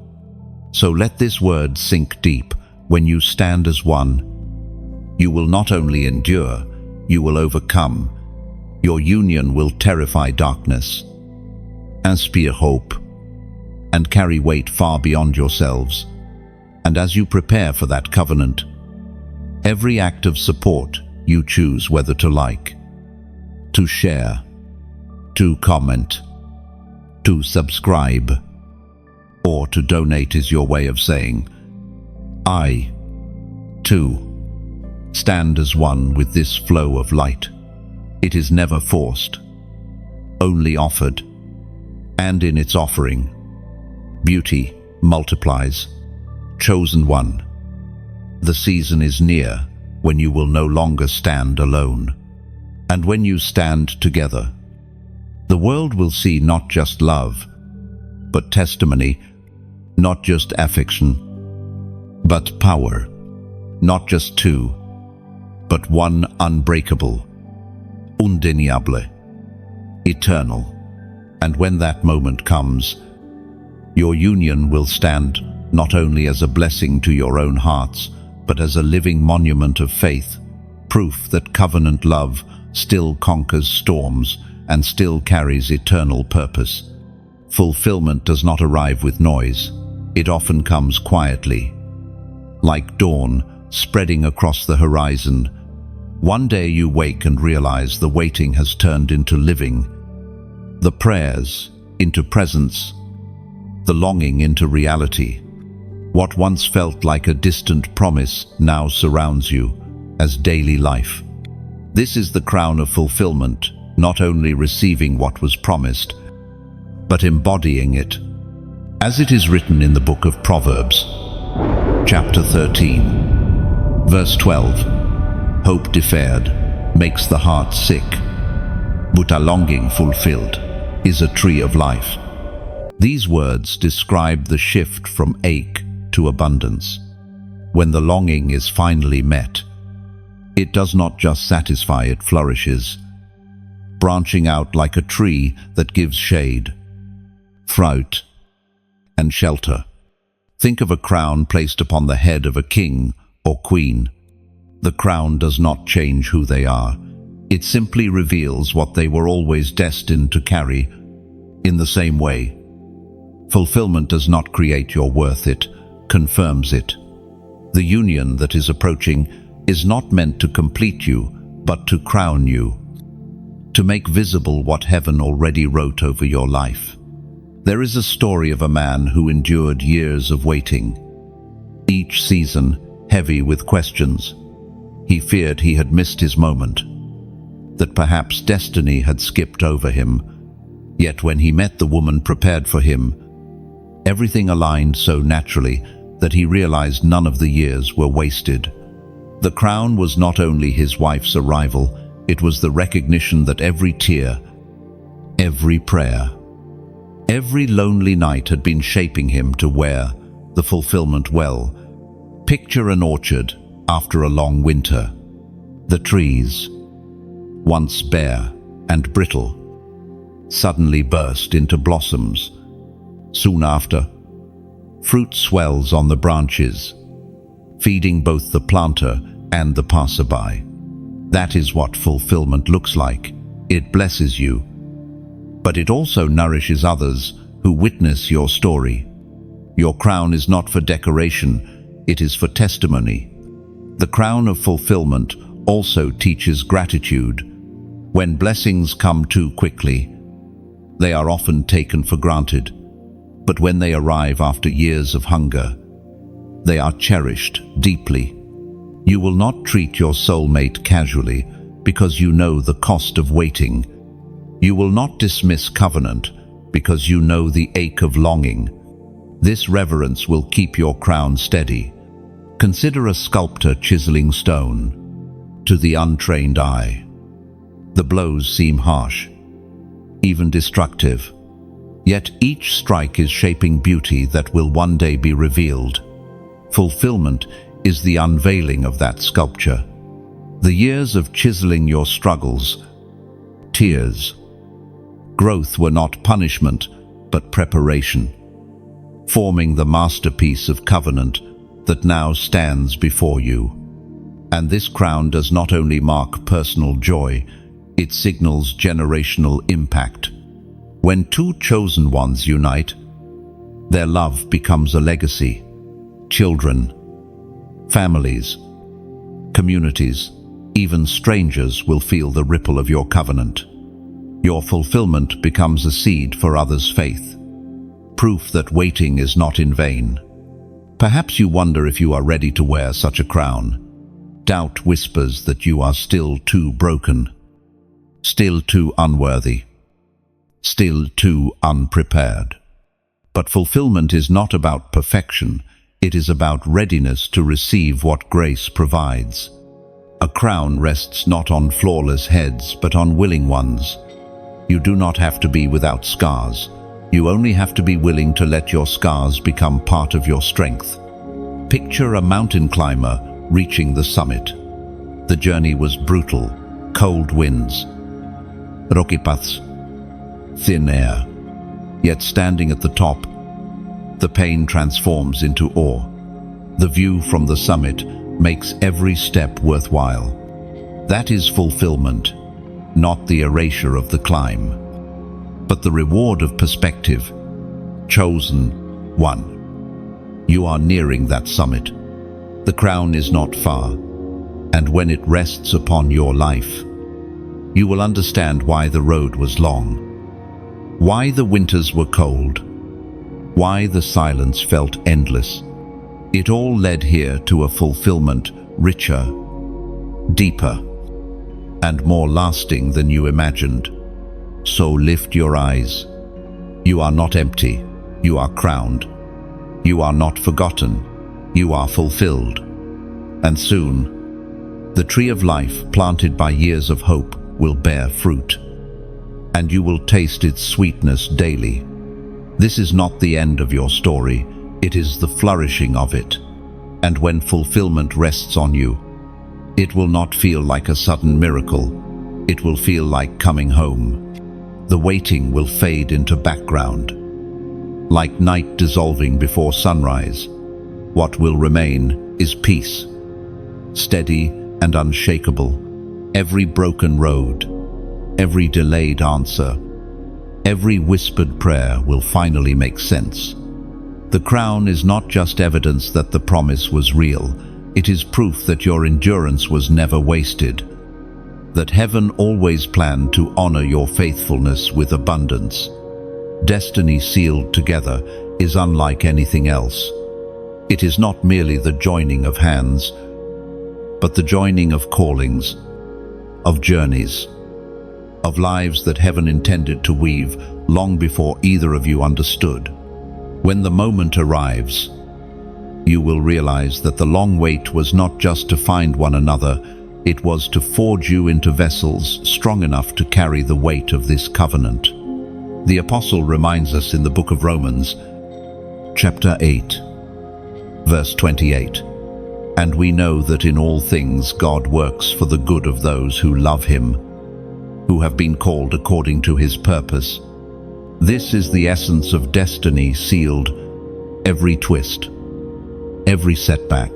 So let this word sink deep. When you stand as one, you will not only endure, you will overcome. Your union will terrify darkness, inspire hope, and carry weight far beyond yourselves. And as you prepare for that covenant, Every act of support you choose whether to like, to share, to comment, to subscribe, or to donate is your way of saying, I, too, stand as one with this flow of light. It is never forced, only offered, and in its offering, beauty multiplies. Chosen one, the season is near when you will no longer stand alone. And when you stand together, the world will see not just love, but testimony, not just affection, but power, not just two, but one unbreakable, undeniable, eternal. And when that moment comes, your union will stand not only as a blessing to your own hearts, but as a living monument of faith, proof that covenant love still conquers storms and still carries eternal purpose. Fulfillment does not arrive with noise. It often comes quietly, like dawn spreading across the horizon. One day you wake and realize the waiting has turned into living, the prayers into presence, the longing into reality. What once felt like a distant promise now surrounds you as daily life. This is the crown of fulfillment, not only receiving what was promised, but embodying it. As it is written in the book of Proverbs, chapter 13, verse 12, hope deferred makes the heart sick, but a longing fulfilled is a tree of life. These words describe the shift from ache to abundance. When the longing is finally met, it does not just satisfy, it flourishes, branching out like a tree that gives shade, fruit, and shelter. Think of a crown placed upon the head of a king or queen. The crown does not change who they are. It simply reveals what they were always destined to carry. In the same way, fulfillment does not create your worth, it confirms it. The union that is approaching is not meant to complete you, but to crown you, to make visible what heaven already wrote over your life. There is a story of a man who endured years of waiting, each season heavy with questions. He feared he had missed his moment, that perhaps destiny had skipped over him. Yet when he met the woman prepared for him, everything aligned so naturally that he realized none of the years were wasted. The crown was not only his wife's arrival, it was the recognition that every tear, every prayer, every lonely night had been shaping him to wear the fulfillment well. Picture an orchard after a long winter. The trees, once bare and brittle, suddenly burst into blossoms. Soon after, fruit swells on the branches, feeding both the planter and the passerby. That is what fulfillment looks like. It blesses you, but it also nourishes others who witness your story. Your crown is not for decoration, it is for testimony. The crown of fulfillment also teaches gratitude. When blessings come too quickly, they are often taken for granted. But when they arrive after years of hunger, they are cherished deeply. You will not treat your soulmate casually because you know the cost of waiting. You will not dismiss covenant because you know the ache of longing. This reverence will keep your crown steady. Consider a sculptor chiseling stone. To the untrained eye, the blows seem harsh, even destructive. Yet each strike is shaping beauty that will one day be revealed. Fulfillment is the unveiling of that sculpture. The years of chiseling your struggles, tears, growth were not punishment, but preparation, forming the masterpiece of covenant that now stands before you. And this crown does not only mark personal joy, it signals generational impact. When two chosen ones unite, their love becomes a legacy. Children, families, communities, even strangers will feel the ripple of your covenant. Your fulfillment becomes a seed for others' faith, proof that waiting is not in vain. Perhaps you wonder if you are ready to wear such a crown. Doubt whispers that you are still too broken, still too unworthy, still too unprepared. But fulfillment is not about perfection, it is about readiness to receive what grace provides. A crown rests not on flawless heads, but on willing ones. You do not have to be without scars. You only have to be willing to let your scars become part of your strength. Picture a mountain climber reaching the summit. The journey was brutal, cold winds, rocky paths, thin air. Yet standing at the top, the pain transforms into awe. The view from the summit makes every step worthwhile. That is fulfillment, not the erasure of the climb, but the reward of perspective. Chosen one. You are nearing that summit. The crown is not far, and when it rests upon your life, you will understand why the road was long, why the winters were cold, why the silence felt endless. It all led here to a fulfillment richer, deeper, and more lasting than you imagined. So lift your eyes. You are not empty, you are crowned. You are not forgotten, you are fulfilled. And soon, the tree of life planted by years of hope will bear fruit, and you will taste its sweetness daily. This is not the end of your story, it is the flourishing of it. And when fulfillment rests on you, it will not feel like a sudden miracle, it will feel like coming home. The waiting will fade into background. Like night dissolving before sunrise, what will remain is peace, steady and unshakable. Every broken road, every delayed answer, every whispered prayer will finally make sense. The crown is not just evidence that the promise was real, it is proof that your endurance was never wasted, that heaven always planned to honor your faithfulness with abundance. Destiny sealed together is unlike anything else. It is not merely the joining of hands, but the joining of callings, of journeys, of lives that heaven intended to weave long before either of you understood. When the moment arrives, you will realize that the long wait was not just to find one another, it was to forge you into vessels strong enough to carry the weight of this covenant. The Apostle reminds us in the book of Romans, chapter 8, verse 28, "And we know that in all things God works for the good of those who love Him, who have been called according to His purpose." This is the essence of destiny sealed. Every twist, every setback,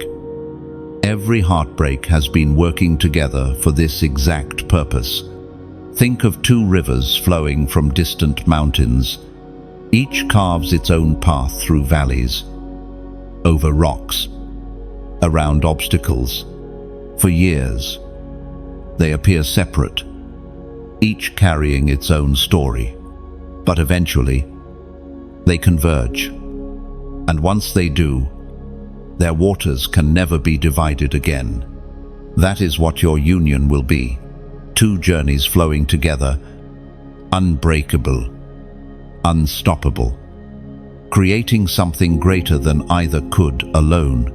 every heartbreak has been working together for this exact purpose. Think of two rivers flowing from distant mountains. Each carves its own path through valleys, over rocks, around obstacles. For years, they appear separate, each carrying its own story. But eventually, they converge. And once they do, their waters can never be divided again. That is what your union will be. Two journeys flowing together, unbreakable, unstoppable, creating something greater than either could alone.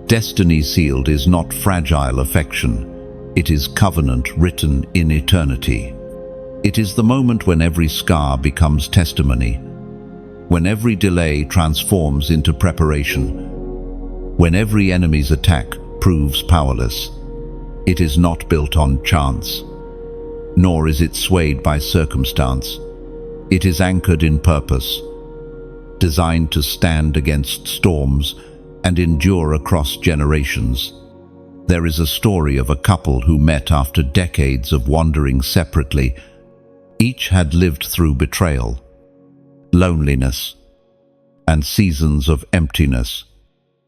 Destiny sealed is not fragile affection, it is covenant written in eternity. It is the moment when every scar becomes testimony, when every delay transforms into preparation, when every enemy's attack proves powerless. It is not built on chance, nor is it swayed by circumstance. It is anchored in purpose, designed to stand against storms and endure across generations. There is a story of a couple who met after decades of wandering separately. Each had lived through betrayal, loneliness, and seasons of emptiness.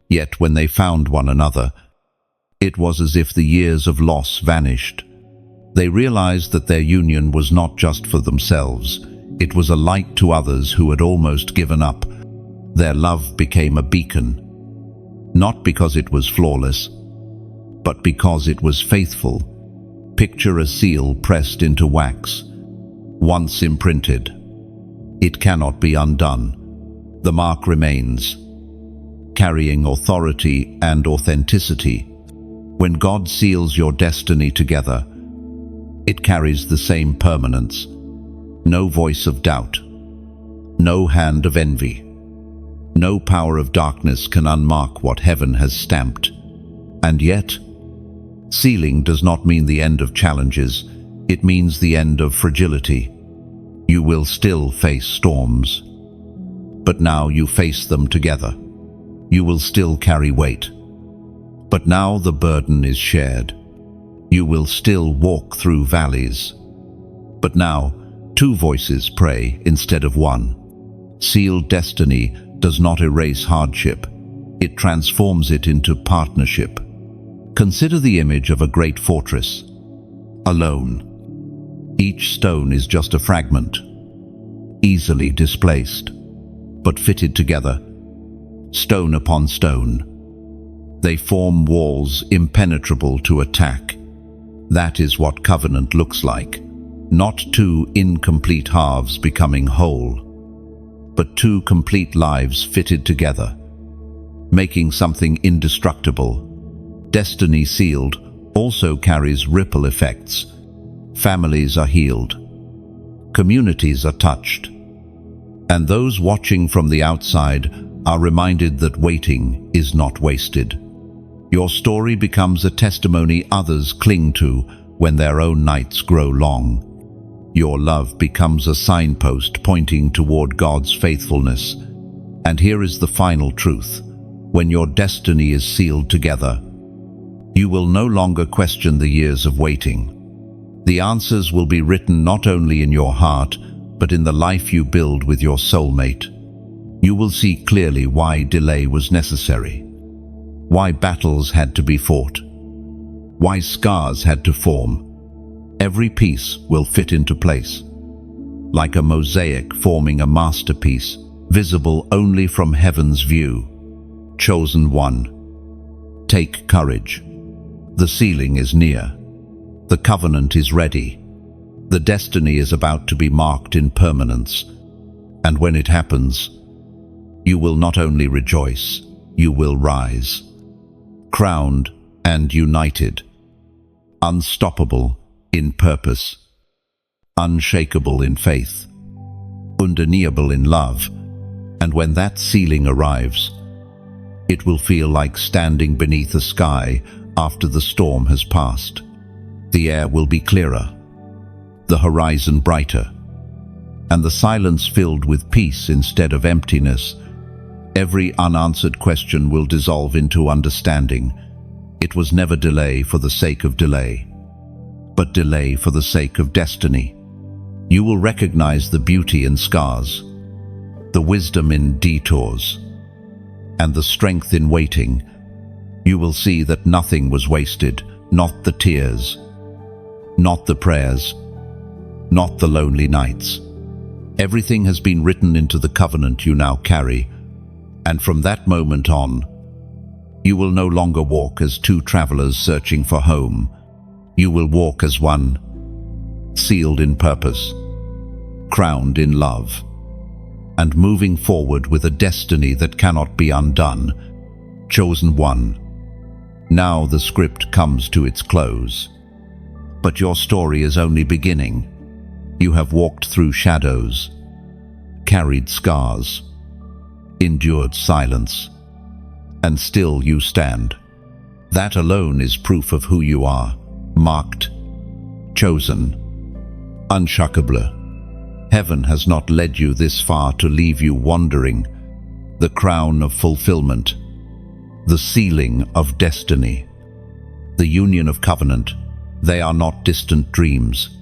Yet when they found one another, It was as if the years of loss vanished. They realized that their union was not just for themselves. It was a light to others who had almost given up. Their love became a beacon, not because it was flawless, but because it was faithful. Picture a seal pressed into wax. Once imprinted, it cannot be undone. The mark remains, carrying authority and authenticity. When God seals your destiny together, it carries the same permanence. No voice of doubt, no hand of envy, no power of darkness can unmark what heaven has stamped. And yet, sealing does not mean the end of challenges. It means the end of fragility. You will still face storms, but now you face them together. You will still carry weight, but now the burden is shared. You will still walk through valleys, but now two voices pray instead of one. Sealed destiny does not erase hardship. It transforms it into partnership. Consider the image of a great fortress, alone. Each stone is just a fragment, easily displaced, but fitted together, stone upon stone. They form walls impenetrable to attack. That is what covenant looks like. Not two incomplete halves becoming whole, but two complete lives fitted together, making something indestructible. Destiny sealed also carries ripple effects. Families are healed, communities are touched, and those watching from the outside are reminded that waiting is not wasted. Your story becomes a testimony others cling to when their own nights grow long. Your love becomes a signpost pointing toward God's faithfulness. And here is the final truth. When your destiny is sealed together, you will no longer question the years of waiting. The answers will be written not only in your heart, but in the life you build with your soulmate. You will see clearly why delay was necessary, why battles had to be fought, why scars had to form. Every piece will fit into place, like a mosaic forming a masterpiece, visible only from heaven's view. Chosen one, take courage. The sealing is near. The covenant is ready. The destiny is about to be marked in permanence. And when it happens, you will not only rejoice, you will rise. Crowned and united. Unstoppable in purpose. Unshakable in faith. Undeniable in love. And when that sealing arrives, it will feel like standing beneath a sky after the storm has passed. The air will be clearer, the horizon brighter, and the silence filled with peace instead of emptiness. Every unanswered question will dissolve into understanding. It was never delay for the sake of delay, but delay for the sake of destiny. You will recognize the beauty in scars, the wisdom in detours, and the strength in waiting. You will see that nothing was wasted, not the tears, not the prayers, not the lonely nights. Everything has been written into the covenant you now carry, and from that moment on, you will no longer walk as two travelers searching for home. You will walk as one, sealed in purpose, crowned in love, and moving forward with a destiny that cannot be undone. Chosen one. Now the script comes to its close. But your story is only beginning. You have walked through shadows, carried scars, endured silence, and still you stand. That alone is proof of who you are. Marked, chosen, unshakable. Heaven has not led you this far to leave you wandering. The crown of fulfillment, the sealing of destiny, the union of covenant, they are not distant dreams.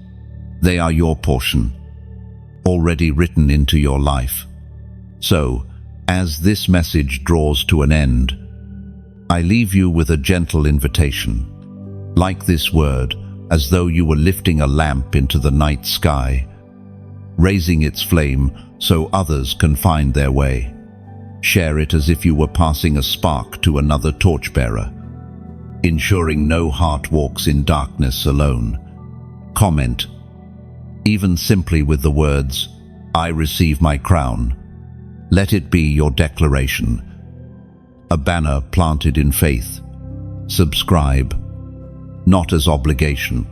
They are your portion, already written into your life. So, as this message draws to an end, I leave you with a gentle invitation. Like this word, as though you were lifting a lamp into the night sky, raising its flame so others can find their way. Share it as if you were passing a spark to another torchbearer, ensuring no heart walks in darkness alone. Comment, even simply with the words, "I receive my crown." Let it be your declaration, a banner planted in faith. Subscribe, not as obligation,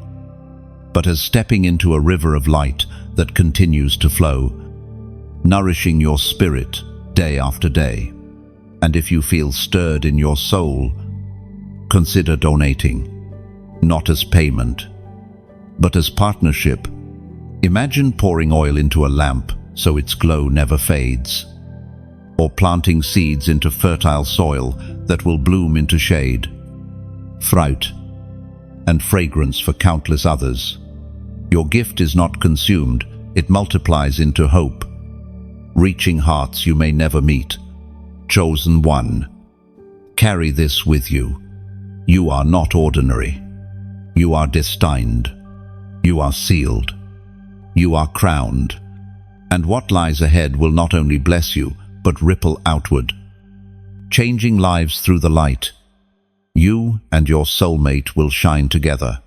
but as stepping into a river of light that continues to flow, nourishing your spirit day after day. And if you feel stirred in your soul, consider donating, not as payment, but as partnership. Imagine pouring oil into a lamp so its glow never fades, or planting seeds into fertile soil that will bloom into shade, fruit, and fragrance for countless others. Your gift is not consumed, it multiplies into hope, reaching hearts you may never meet. Chosen one, carry this with you. You are not ordinary. You are destined. You are sealed. You are crowned. And what lies ahead will not only bless you, but ripple outward, changing lives through the light. You and your soulmate will shine together,